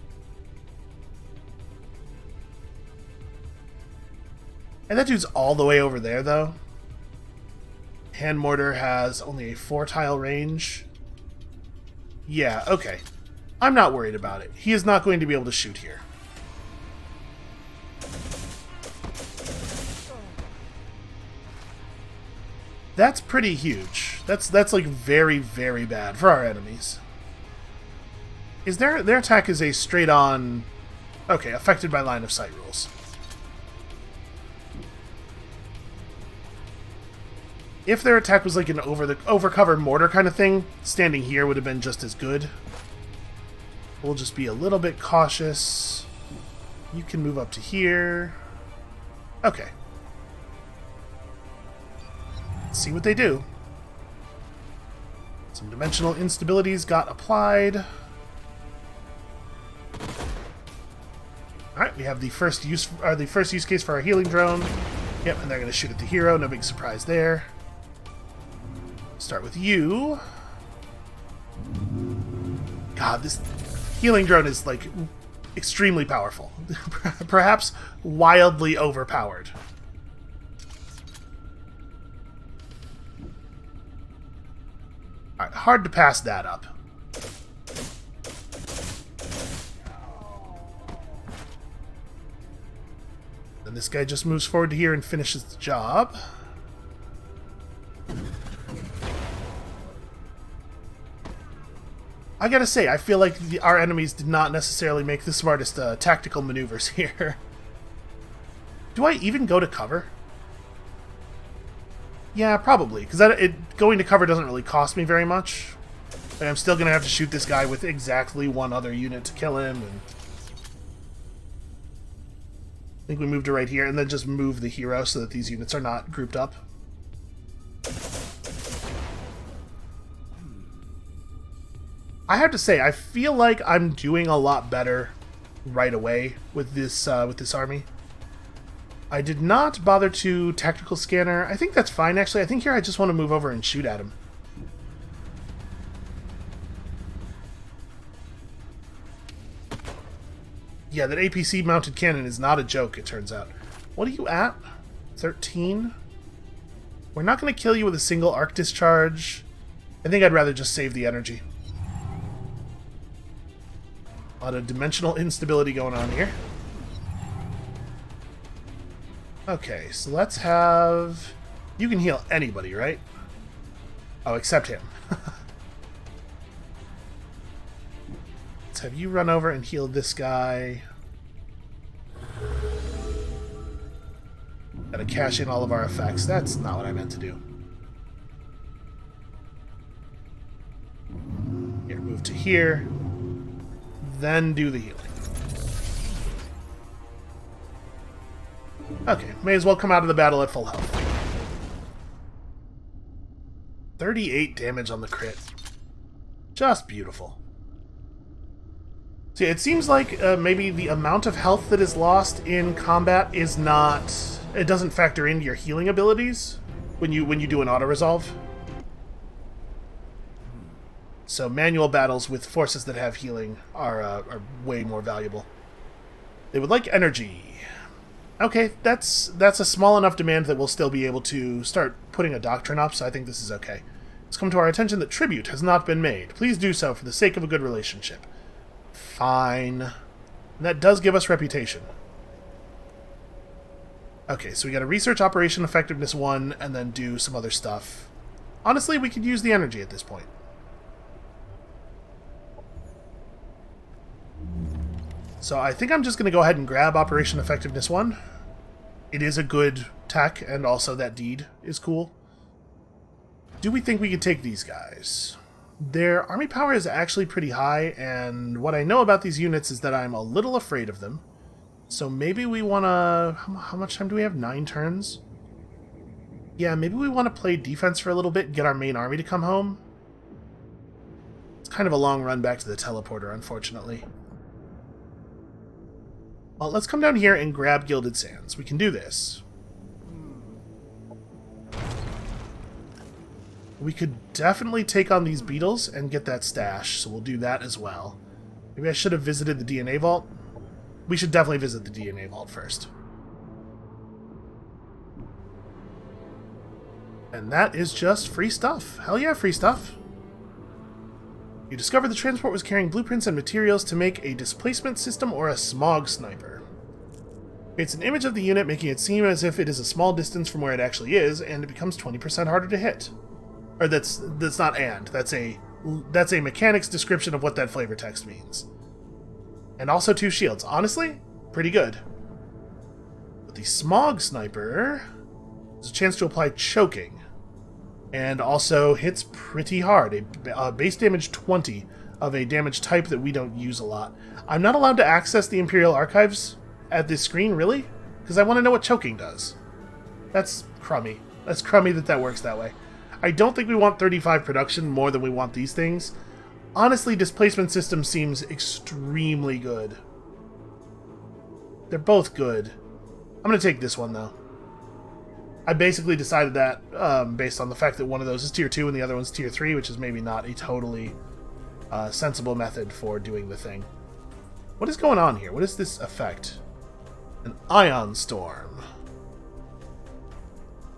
And that dude's all the way over there, though. Hand mortar has only a 4-tile range. Yeah, okay. I'm not worried about it. He is not going to be able to shoot here. That's pretty huge. That's like very, very bad for our enemies. Is their attack is a straight on... Okay, affected by line of sight rules. If their attack was like an overcover mortar kind of thing, standing here would have been just as good. We'll just be a little bit cautious. You can move up to here. Okay. Let's see what they do. Some dimensional instabilities got applied. Alright, we have the first use case for our healing drone. Yep, and they're going to shoot at the hero. No big surprise there. Start with you. God, this healing drone is, like, extremely powerful. Perhaps wildly overpowered. Alright, hard to pass that up. Then this guy just moves forward to here and finishes the job. I gotta say, I feel like our enemies did not necessarily make the smartest tactical maneuvers here. Do I even go to cover? Yeah, probably, because going to cover doesn't really cost me very much. But I'm still going to have to shoot this guy with exactly one other unit to kill him. And I think we moved to right here, and then just move the hero so that these units are not grouped up. I have to say, I feel like I'm doing a lot better right away with this army. I did not bother to tactical scanner. I think that's fine, actually. I think here I just want to move over and shoot at him. Yeah, that APC mounted cannon is not a joke, it turns out. What are you at? 13? We're not going to kill you with a single arc discharge. I think I'd rather just save the energy. A lot of dimensional instability going on here. Okay, so let's have... You can heal anybody, right? Oh, except him. Let's have you run over and heal this guy. Gotta cash in all of our effects. That's not what I meant to do. Here, move to here. Then do the healing. Okay, may as well come out of the battle at full health. 38 damage on the crit. Just beautiful. See, it seems like maybe the amount of health that is lost in combat is not... It doesn't factor into your healing abilities when you do an auto-resolve. So manual battles with forces that have healing are way more valuable. They would like energy. Okay, that's a small enough demand that we'll still be able to start putting a doctrine up, so I think this is okay. It's come to our attention that tribute has not been made. Please do so for the sake of a good relationship. Fine. And that does give us reputation. Okay, so we got a research operation effectiveness 1, and then do some other stuff. Honestly, we could use the energy at this point. So I think I'm just going to go ahead and grab Operation Effectiveness 1. It is a good tech, and also that deed is cool. Do we think we could take these guys? Their army power is actually pretty high, and what I know about these units is that I'm a little afraid of them. So maybe we want to... How much time do we have? 9 turns? Yeah, maybe we want to play defense for a little bit and get our main army to come home. It's kind of a long run back to the teleporter, unfortunately. Well, let's come down here and grab Gilded Sands. We can do this. We could definitely take on these beetles and get that stash, so we'll do that as well. Maybe I should have visited the DNA vault. We should definitely visit the DNA vault first. And that is just free stuff. Hell yeah, free stuff. You discovered the transport was carrying blueprints and materials to make a displacement system or a smog sniper. It's an image of the unit, making it seem as if it is a small distance from where it actually is, and it becomes 20% harder to hit. Or that's not and. That's a mechanic's description of what that flavor text means. And also 2 shields. Honestly, pretty good. But the smog sniper has a chance to apply choking. And also hits pretty hard. A base damage 20 of a damage type that we don't use a lot. I'm not allowed to access the Imperial Archives at this screen, really? Because I want to know what choking does. That's crummy. That's crummy that works that way. I don't think we want 35 production more than we want these things. Honestly, displacement system seems extremely good. They're both good. I'm going to take this one, though. I basically decided that based on the fact that one of those is tier 2 and the other one's tier 3, which is maybe not a totally sensible method for doing the thing. What is going on here? What is this effect? An ion storm.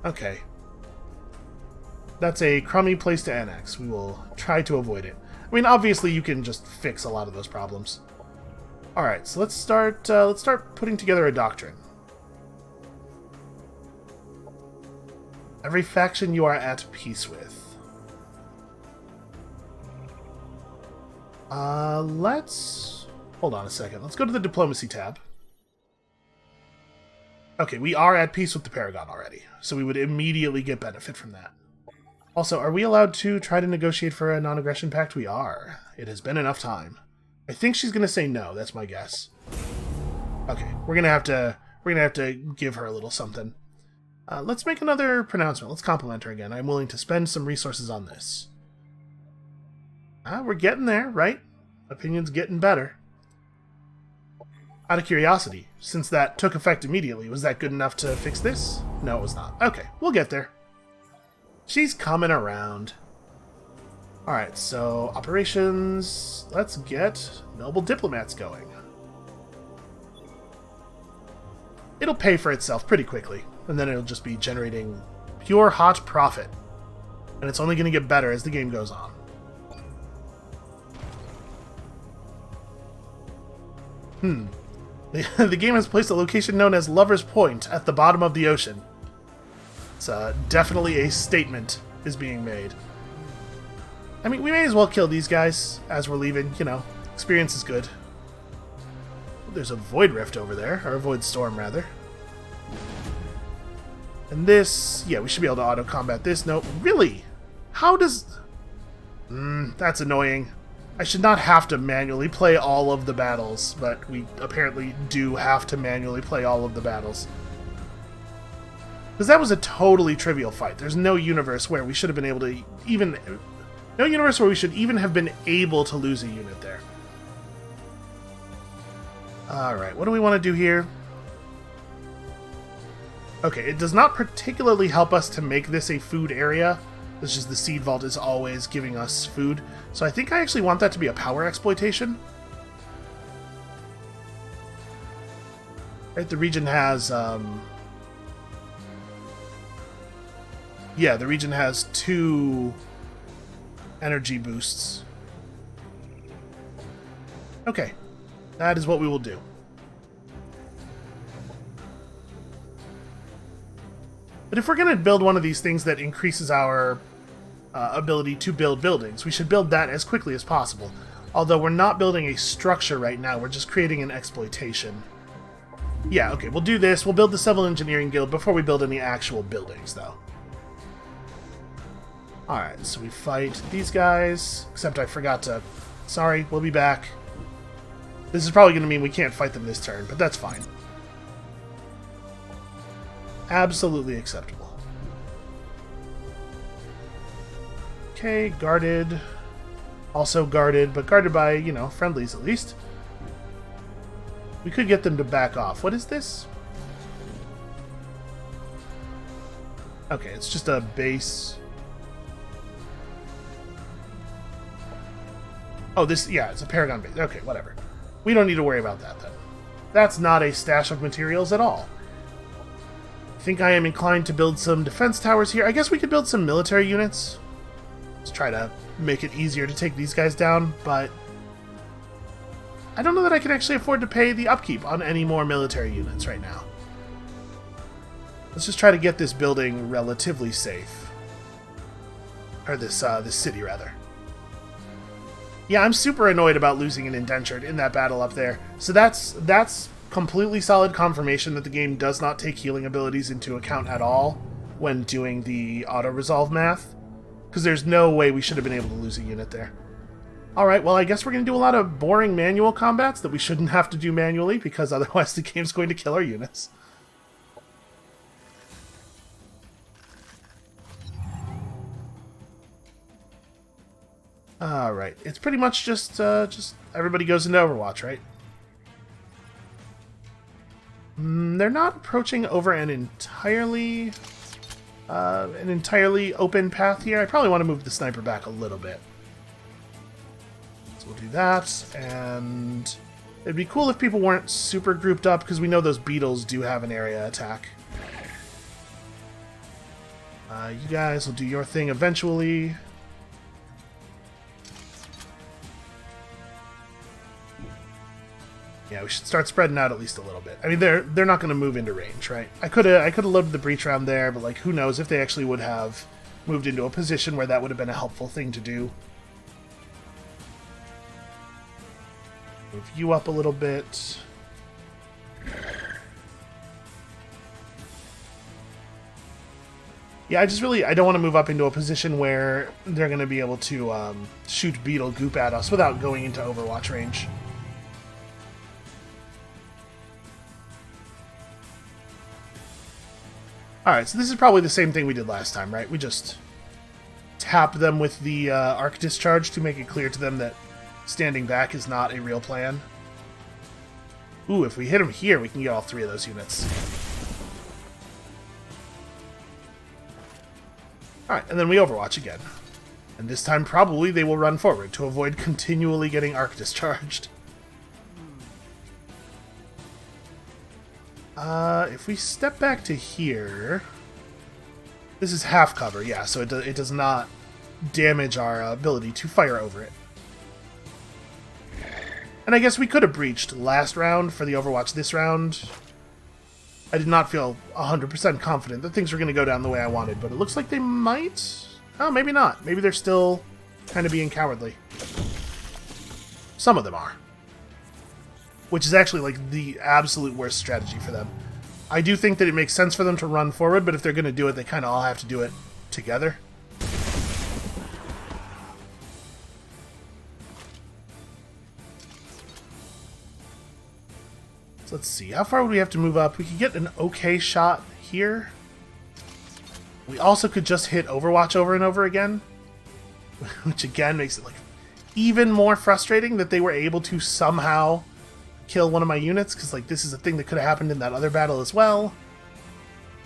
Okay. That's a crummy place to annex. We will try to avoid it. I mean, obviously you can just fix a lot of those problems. Alright, so let's start putting together a doctrine. Every faction you are at peace with. Let's... Hold on a second. Let's go to the Diplomacy tab. Okay, we are at peace with the Paragon already, so we would immediately get benefit from that. Also, are we allowed to try to negotiate for a non-aggression pact? We are. It has been enough time. I think she's going to say no, that's my guess. Okay, we're going to have to give her a little something. Let's make another pronouncement. Let's compliment her again. I'm willing to spend some resources on this. We're getting there, right? Opinion's getting better. Out of curiosity, since that took effect immediately, was that good enough to fix this? No, it was not. Okay, we'll get there. She's coming around. Alright, so operations. Let's get noble diplomats going. It'll pay for itself pretty quickly, and then it'll just be generating pure hot profit. And it's only going to get better as the game goes on. The game has placed a location known as Lover's Point at the bottom of the ocean. It's definitely a statement is being made. I mean, we may as well kill these guys as we're leaving, you know. Experience is good. There's a Void Rift over there, or a Void Storm, rather. And this... Yeah, we should be able to auto-combat this. Nope. Really? How does... that's annoying. I should not have to manually play all of the battles, but we apparently do have to manually play all of the battles. Because that was a totally trivial fight. There's no universe where we should have been able to even... No universe where we should even have been able to lose a unit there. Alright, what do we want to do here? Okay, it does not particularly help us to make this a food area. It's just the Seed Vault is always giving us food. So I think I actually want that to be a power exploitation. Right, the region has... Yeah, the region has 2 energy boosts. Okay, that is what we will do. But if we're going to build one of these things that increases our ability to build buildings, we should build that as quickly as possible. Although we're not building a structure right now, we're just creating an exploitation. Yeah, okay, we'll do this. We'll build the Civil Engineering Guild before we build any actual buildings, though. Alright, so we fight these guys, except I forgot to... Sorry, we'll be back. This is probably going to mean we can't fight them this turn, but that's fine. Absolutely acceptable. Okay, guarded. Also guarded, but guarded by, you know, friendlies at least. We could get them to back off. What is this? Okay, it's just a base. Oh, this, yeah, it's a Paragon base. Okay, whatever. We don't need to worry about that then. That's not a stash of materials at all. I think I am inclined to build some defense towers here. I guess we could build some military units. Let's try to make it easier to take these guys down, but I don't know that I can actually afford to pay the upkeep on any more military units right now. Let's just try to get this building relatively safe. Or this city, rather. Yeah, I'm super annoyed about losing an indentured in that battle up there. So that's completely solid confirmation that the game does not take healing abilities into account at all when doing the auto-resolve math. Because there's no way we should have been able to lose a unit there. Alright, well I guess we're going to do a lot of boring manual combats that we shouldn't have to do manually, because otherwise the game's going to kill our units. Alright, it's pretty much just everybody goes into Overwatch, right? They're not approaching over an entirely open path here. I probably want to move the sniper back a little bit. So we'll do that, and it'd be cool if people weren't super grouped up, because we know those beetles do have an area attack. You guys will do your thing eventually. Yeah, we should start spreading out at least a little bit. I mean, they're not going to move into range, right? I could have loaded the breach round there, but like, who knows if they actually would have moved into a position where that would have been a helpful thing to do. Move you up a little bit. Yeah, I don't want to move up into a position where they're going to be able to shoot beetle goop at us without going into Overwatch range. Alright, so this is probably the same thing we did last time, right? We just tap them with the arc discharge to make it clear to them that standing back is not a real plan. Ooh, if we hit them here, we can get all three of those units. Alright, and then we Overwatch again. And this time probably they will run forward to avoid continually getting arc discharged. If we step back to here... This is half cover, yeah, so it does not damage our ability to fire over it. And I guess we could have breached last round for the Overwatch this round. I did not feel 100% confident that things were going to go down the way I wanted, but it looks like they might. Oh, maybe not. Maybe they're still kind of being cowardly. Some of them are. Which is actually like the absolute worst strategy for them. I do think that it makes sense for them to run forward, but if they're going to do it, they kind of all have to do it together. So let's see. How far would we have to move up? We could get an okay shot here. We also could just hit Overwatch over and over again. Which again makes it like even more frustrating that they were able to somehow kill one of my units, because like this is a thing that could have happened in that other battle as well.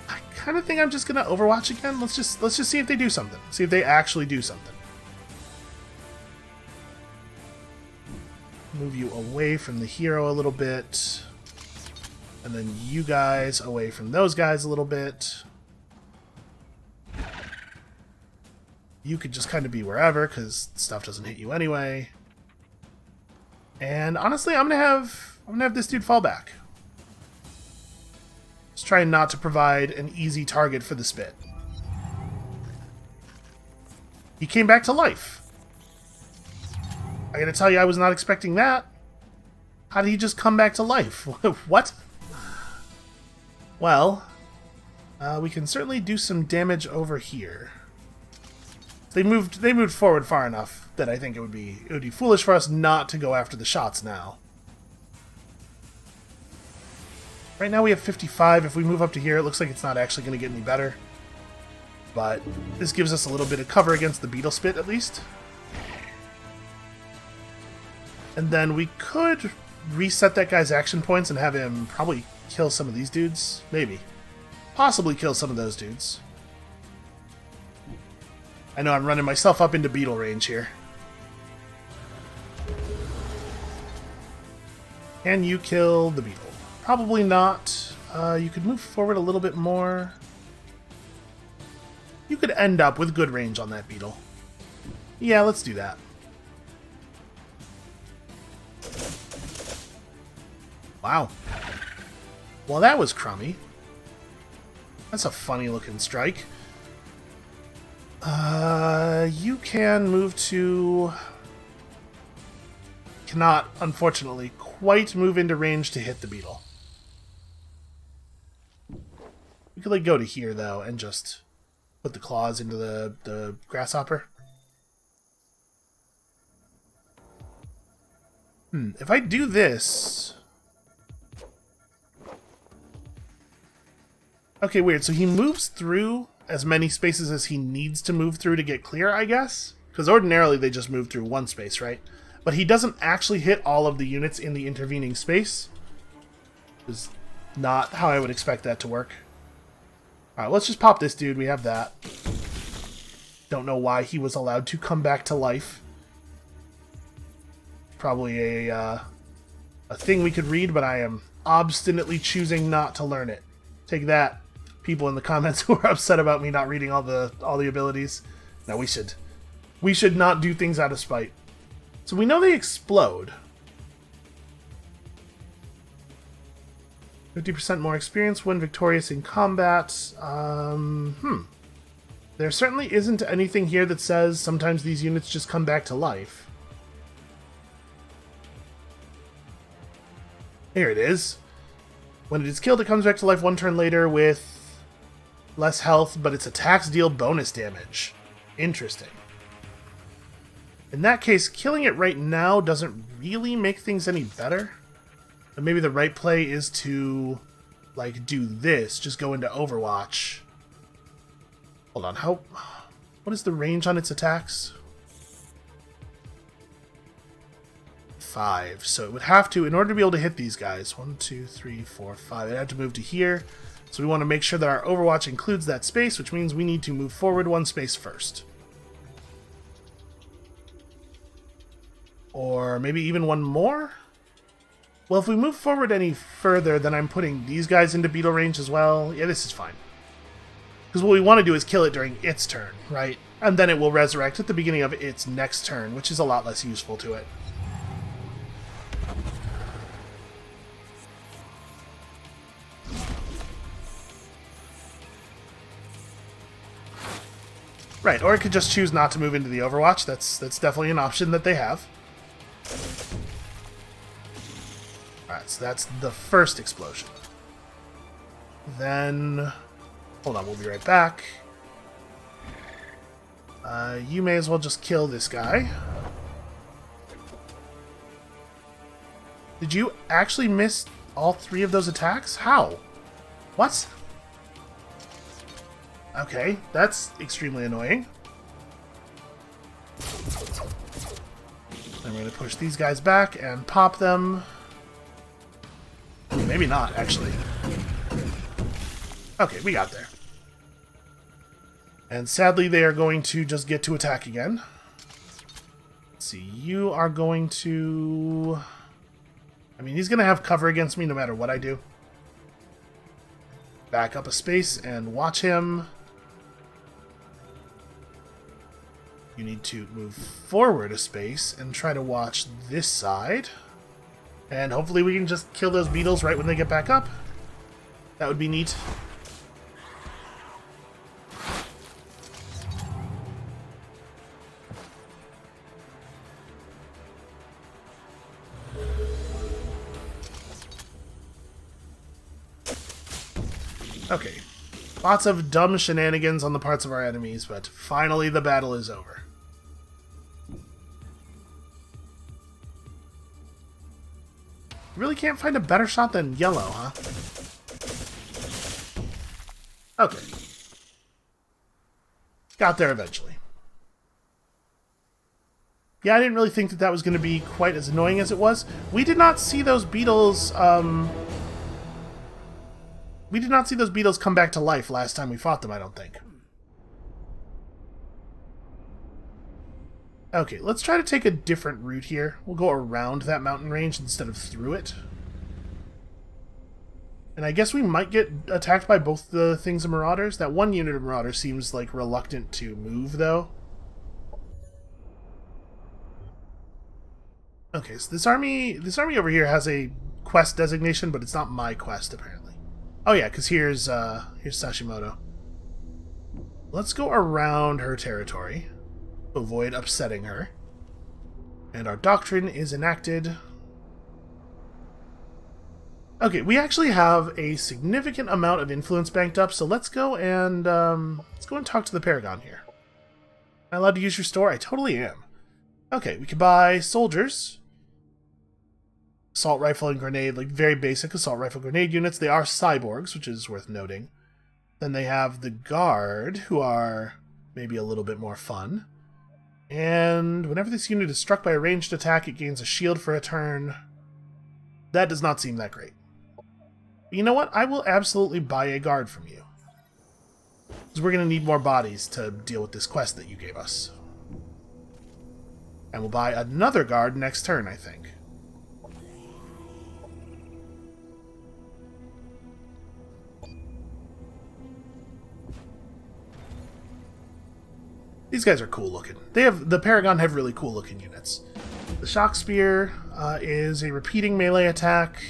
I kind of think I'm just gonna Overwatch again. Let's just see if they do something. See if they actually do something. Move you away from the hero a little bit, and then you guys away from those guys a little bit. You could just kind of be wherever, because stuff doesn't hit you anyway. And honestly, I'm gonna have this dude fall back. Just trying not to provide an easy target for the spit. He came back to life. I gotta tell you, I was not expecting that. How did he just come back to life? What? Well, we can certainly do some damage over here. They moved forward far enough that I think it would be foolish for us not to go after the shots now. Right now we have 55. If we move up to here, it looks like it's not actually going to get any better. But this gives us a little bit of cover against the beetle spit, at least. And then we could reset that guy's action points and have him probably kill some of these dudes. Maybe. Possibly kill some of those dudes. I know I'm running myself up into beetle range here. Can you kill the beetle? Probably not. You could move forward a little bit more. You could end up with good range on that beetle. Yeah, let's do that. Wow. Well, that was crummy. That's a funny looking strike. You can move to... Cannot, unfortunately, quite move into range to hit the beetle. We could, like, go to here, though, and just put the claws into the grasshopper. If I do this... Okay, weird. So he moves through as many spaces as he needs to move through to get clear, I guess? Because ordinarily they just move through one space, right? But he doesn't actually hit all of the units in the intervening space. Is not how I would expect that to work. Alright, let's just pop this dude. We have that. Don't know why he was allowed to come back to life. Probably a thing we could read, but I am obstinately choosing not to learn it. Take that, people in the comments who are upset about me not reading all the abilities. No, we should not do things out of spite. So we know they explode. 50% more experience when victorious in combat. There certainly isn't anything here that says sometimes these units just come back to life. Here it is. When it is killed, it comes back to life one turn later with less health, but its attacks deal bonus damage. Interesting. In that case, killing it right now doesn't really make things any better. But maybe the right play is to, like, do this. Just go into Overwatch. Hold on, what is the range on its attacks? 5. So it would have to, in order to be able to hit these guys, 1, 2, 3, 4, 5, it'd have to move to here. So we want to make sure that our Overwatch includes that space, which means we need to move forward one space first. Or maybe even one more? Well, if we move forward any further, then I'm putting these guys into beetle range as well. Yeah, this is fine. Because what we want to do is kill it during its turn, right? And then it will resurrect at the beginning of its next turn, which is a lot less useful to it. Right, or it could just choose not to move into the Overwatch. That's definitely an option that they have. Alright, so that's the first explosion. Then... Hold on, we'll be right back. You may as well just kill this guy. Did you actually miss all 3 of those attacks? How? What? Okay, that's extremely annoying. I'm going to push these guys back and pop them. Maybe not, actually. Okay, we got there. And sadly, they are going to just get to attack again. Let's see, you are going to... I mean, he's going to have cover against me no matter what I do. Back up a space and watch him. You need to move forward a space and try to watch this side. And hopefully we can just kill those beetles right when they get back up. That would be neat. Okay. Lots of dumb shenanigans on the parts of our enemies, but finally the battle is over. Really can't find a better shot than yellow, huh? Okay. Got there eventually. Yeah, I didn't really think that that was going to be quite as annoying as it was. We did not see those beetles, we did not see those beetles come back to life last time we fought them, I don't think. Okay, let's try to take a different route here. We'll go around that mountain range instead of through it. And I guess we might get attacked by both the things of Marauders. That one unit of Marauders seems like reluctant to move, though. Okay, so this army over here has a quest designation, but it's not my quest, apparently. Oh yeah, because here's Sashimoto. Let's go around her territory to avoid upsetting her. And our doctrine is enacted. Okay, we actually have a significant amount of influence banked up, so let's go and talk to the Paragon here. Am I allowed to use your store? I totally am. Okay, we can buy soldiers. Assault rifle and grenade, like very basic assault rifle grenade units. They are cyborgs, which is worth noting. Then they have the guard, who are maybe a little bit more fun. And whenever this unit is struck by a ranged attack, it gains a shield for a turn. That does not seem that great. But you know what? I will absolutely buy a guard from you. Because we're going to need more bodies to deal with this quest that you gave us. And we'll buy another guard next turn, I think. These guys are cool looking. The Paragon have really cool looking units. The Shock Spear is a repeating melee attack.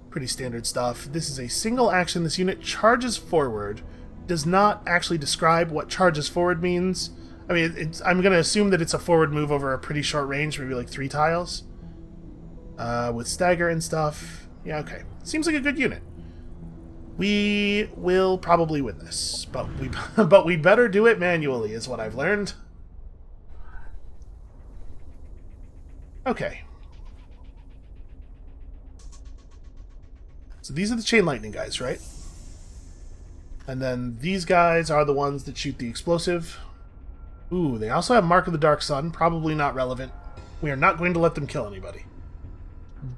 Pretty standard stuff. This is a single action. This unit charges forward. Does not actually describe what charges forward means. I mean, I'm going to assume that it's a forward move over a pretty short range, maybe like 3 tiles. With stagger and stuff. Yeah, okay. Seems like a good unit. We will probably win this, but we better do it manually, is what I've learned. Okay. So these are the chain lightning guys, right? And then these guys are the ones that shoot the explosive. Ooh, they also have Mark of the Dark Sun. Probably not relevant. We are not going to let them kill anybody.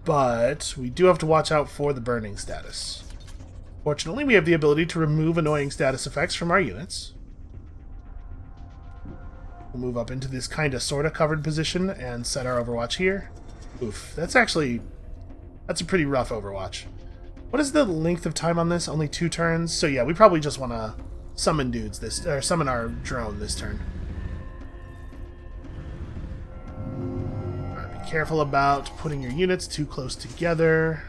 But we do have to watch out for the burning status. Fortunately, we have the ability to remove annoying status effects from our units. We'll move up into this kind of sort of covered position and set our Overwatch here. Oof, that's a pretty rough Overwatch. What is the length of time on this? Only 2 turns? So yeah, we probably just want to summon summon our drone this turn. Alright, be careful about putting your units too close together.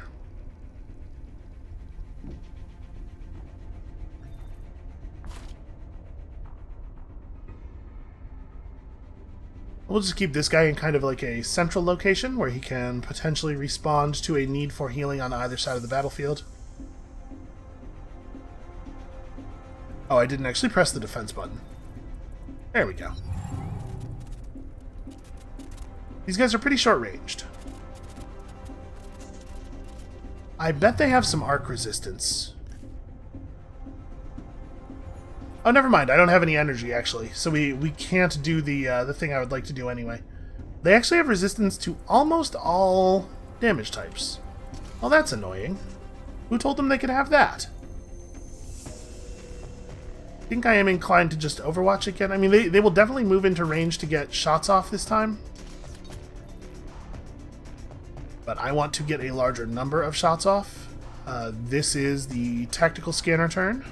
We'll just keep this guy in kind of like a central location where he can potentially respond to a need for healing on either side of the battlefield. Oh, I didn't actually press the defense button. There we go. These guys are pretty short-ranged. I bet they have some arc resistance. Oh, never mind. I don't have any energy, actually. So we can't do the thing I would like to do anyway. They actually have resistance to almost all damage types. Well, that's annoying. Who told them they could have that? I think I am inclined to just Overwatch again. I mean, they will definitely move into range to get shots off this time. But I want to get a larger number of shots off. This is the tactical scanner turn.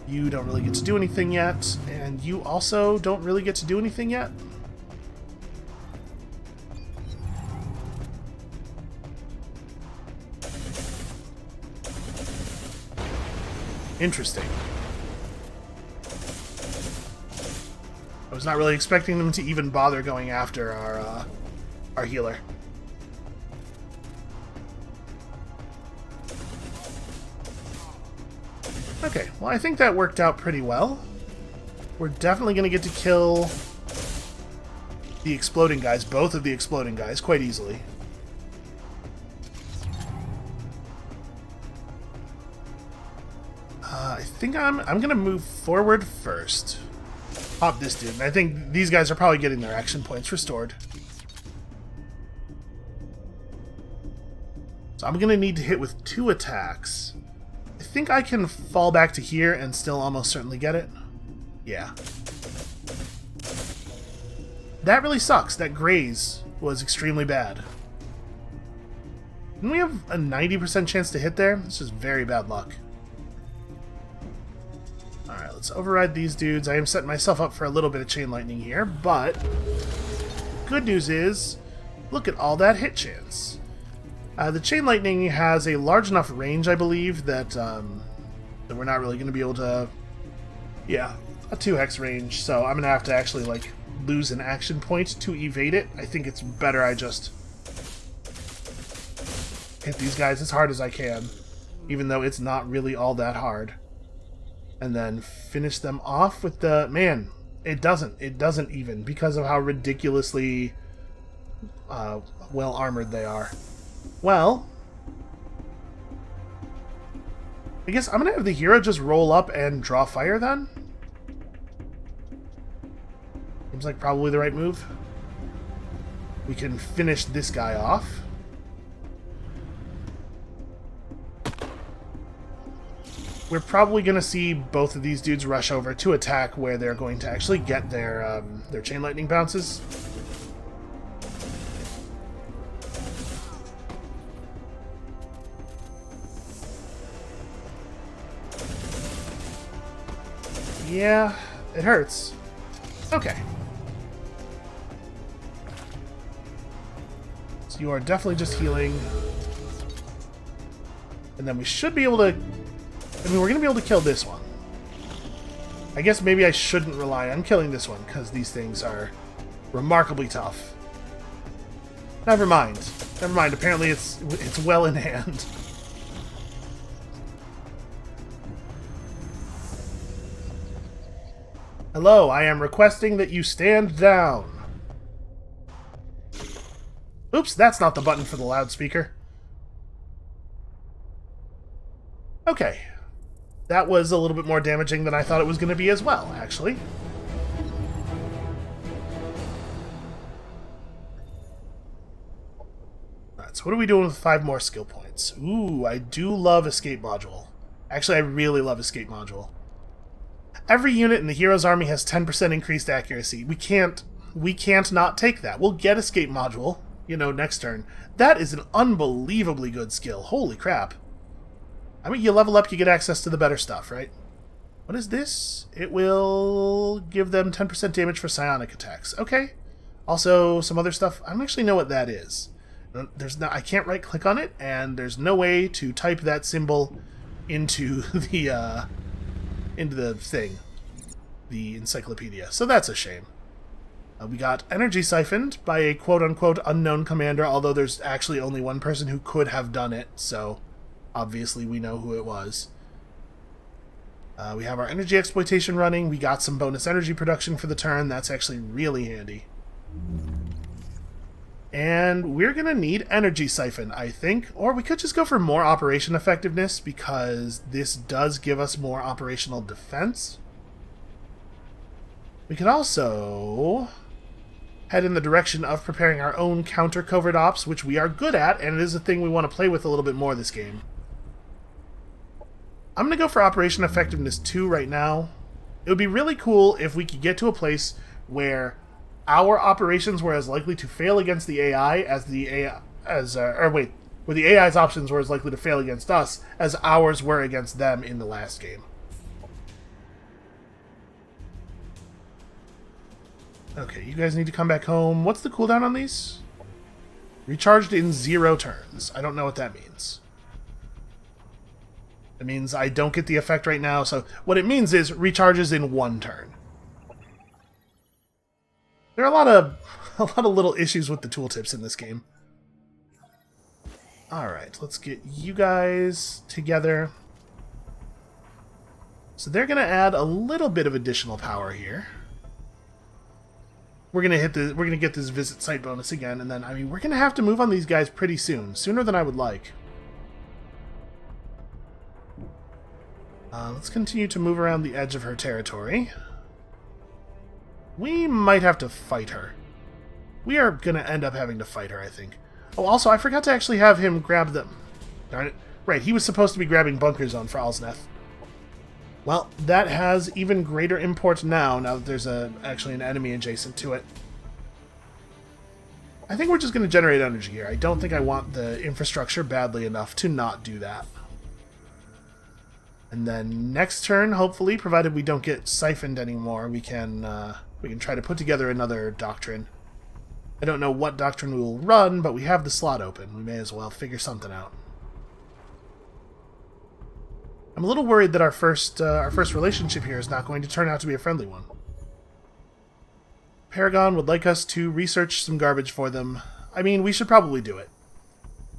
You don't really get to do anything yet, and you also don't really get to do anything yet. Interesting. I was not really expecting them to even bother going after our healer. Okay, well, I think that worked out pretty well. We're definitely going to get to kill the exploding guys, both of the exploding guys, quite easily. I think I'm going to move forward first. Pop this dude. And I think these guys are probably getting their action points restored. So I'm going to need to hit with 2 attacks. I think I can fall back to here and still almost certainly get it. Yeah. That really sucks. That graze was extremely bad. Didn't we have a 90% chance to hit there? This is very bad luck. Alright, let's override these dudes. I am setting myself up for a little bit of chain lightning here, but good news is, look at all that hit chance. The chain lightning has a large enough range, I believe, that that we're not really going to be able to... Yeah, a 2-hex range, so I'm going to have to actually, like, lose an action point to evade it. I think it's better I just hit these guys as hard as I can, even though it's not really all that hard. And then finish them off with the... Man, it doesn't even, because of how ridiculously well armored they are. Well, I guess I'm going to have the hero just roll up and draw fire then? Seems like probably the right move. We can finish this guy off. We're probably going to see both of these dudes rush over to attack where they're going to actually get their chain lightning bounces. Yeah, it hurts. Okay. So you are definitely just healing. And then we should be able to... I mean, we're going to be able to kill this one. I guess maybe I shouldn't rely on killing this one, because these things are remarkably tough. Never mind. Never mind. Apparently it's well in hand. Hello, I am requesting that you stand down. Oops, that's not the button for the loudspeaker. Okay. That was a little bit more damaging than I thought it was going to be as well, actually. Alright, so what are we doing with 5 more skill points? Ooh, I do love Escape Module. Actually, I really love Escape Module. Every unit in the hero's army has 10% increased accuracy. We can't not take that. We'll get Escape Module, you know, next turn. That is an unbelievably good skill. Holy crap. I mean, you level up, you get access to the better stuff, right? What is this? It will give them 10% damage for psionic attacks. Okay. Also, some other stuff. I don't actually know what that is. I can't right-click on it, and there's no way to type that symbol into the thing, the encyclopedia. So that's a shame. We got energy siphoned by a quote-unquote unknown commander, although there's actually only one person who could have done it, so... Obviously, we know who it was. We have our energy exploitation running. We got some bonus energy production for the turn. That's actually really handy. And we're going to need energy siphon, I think. Or we could just go for more operation effectiveness, because this does give us more operational defense. We could also head in the direction of preparing our own counter covert ops, which we are good at, and it is a thing we want to play with a little bit more this game. I'm going to go for Operation Effectiveness 2 right now. It would be really cool if we could get to a place where our operations were as likely to fail against the AI as the AI... where the AI's options were as likely to fail against us as ours were against them in the last game. Okay, you guys need to come back home. What's the cooldown on these? Recharged in 0 turns. I don't know what that means. It means I don't get the effect right now, so what it means is recharges in 1 turn. There are a lot of little issues with the tooltips in this game. Alright, let's get you guys together. So they're going to add a little bit of additional power here. We're going to get this visit site bonus again, and then, I mean, we're going to have to move on these guys pretty soon. Sooner than I would like. Let's continue to move around the edge of her territory. We might have to fight her. We are going to end up having to fight her, I think. Oh, also, I forgot to actually have him grab them. Darn it. Right, he was supposed to be grabbing Bunker Zone for Alsneth. Well, that has even greater import now that there's actually an enemy adjacent to it. I think we're just going to generate energy here. I don't think I want the infrastructure badly enough to not do that. And then next turn, hopefully, provided we don't get siphoned anymore, we can try to put together another doctrine. I don't know what doctrine we will run, but we have the slot open. We may as well figure something out. I'm a little worried that our first relationship here is not going to turn out to be a friendly one. Paragon would like us to research some garbage for them. I mean, we should probably do it.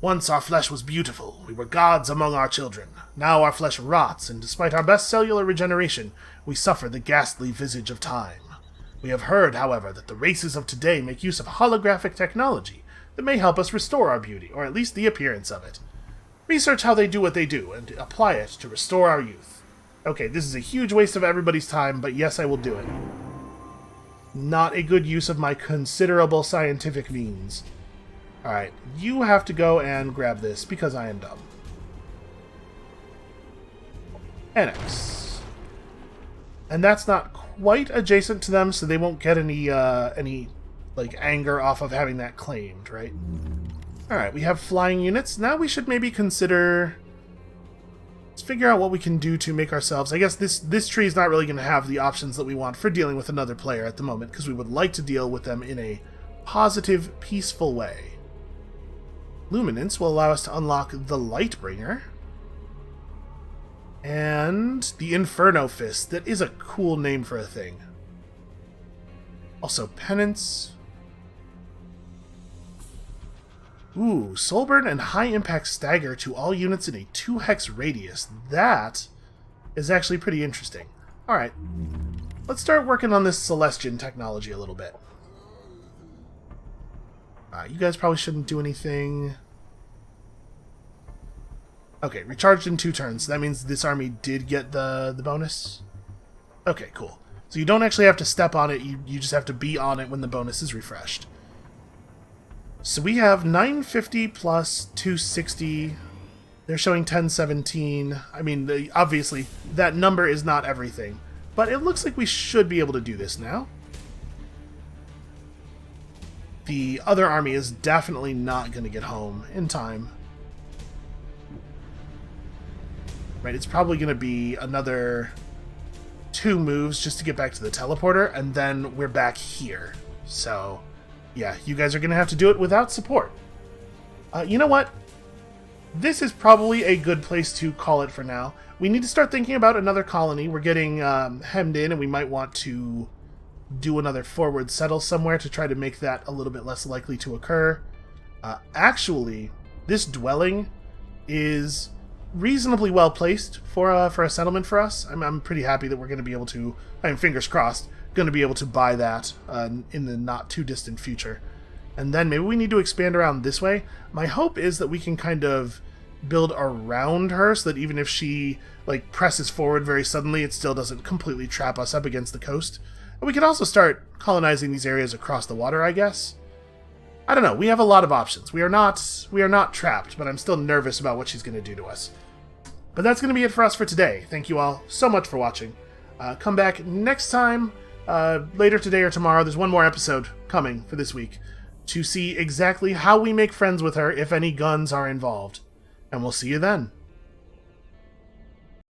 Once our flesh was beautiful. We were gods among our children. Now our flesh rots, and despite our best cellular regeneration, we suffer the ghastly visage of time. We have heard, however, that the races of today make use of holographic technology that may help us restore our beauty, or at least the appearance of it. Research how they do what they do, and apply it to restore our youth. Okay, this is a huge waste of everybody's time, but yes, I will do it. Not a good use of my considerable scientific means. Alright, you have to go and grab this, because I am dumb. Annex. And that's not quite adjacent to them, so they won't get any like, anger off of having that claimed, right? Alright, we have flying units. Now we should maybe consider... Let's figure out what we can do to make ourselves... I guess this tree is not really going to have the options that we want for dealing with another player at the moment, because we would like to deal with them in a positive, peaceful way. Luminance will allow us to unlock the Lightbringer. And the Inferno Fist. That is a cool name for a thing. Also, Penance... Ooh, Soulburn and High Impact Stagger to all units in a 2-hex radius. That is actually pretty interesting. Alright, let's start working on this Celestian technology a little bit. You guys probably shouldn't do anything. Okay, recharged in 2 turns. That means this army did get the bonus? Okay, cool. So you don't actually have to step on it, you just have to be on it when the bonus is refreshed. So we have 950 plus 260. They're showing 1017. I mean, obviously, that number is not everything. But it looks like we should be able to do this now. The other army is definitely not going to get home in time. Right, it's probably going to be another 2 moves just to get back to the teleporter, and then we're back here. So... yeah, you guys are going to have to do it without support. You know what? This is probably a good place to call it for now. We need to start thinking about another colony. We're getting hemmed in, and we might want to do another forward settle somewhere to try to make that a little bit less likely to occur. Actually, this dwelling is reasonably well placed for a settlement for us. I'm pretty happy that we're going to be able to, I mean, fingers crossed, going to be able to buy that in the not too distant future. And then maybe we need to expand around this way. My hope is that we can kind of build around her so that even if she like presses forward very suddenly, it still doesn't completely trap us up against the coast. And we can also start colonizing these areas across the water, I guess. I don't know. We have a lot of options. We are not trapped, but I'm still nervous about what she's going to do to us. But that's going to be it for us for today. Thank you all so much for watching. Come back next time, later today or tomorrow. There's one more episode coming for this week to see exactly how we make friends with her if any guns are involved. And we'll see you then.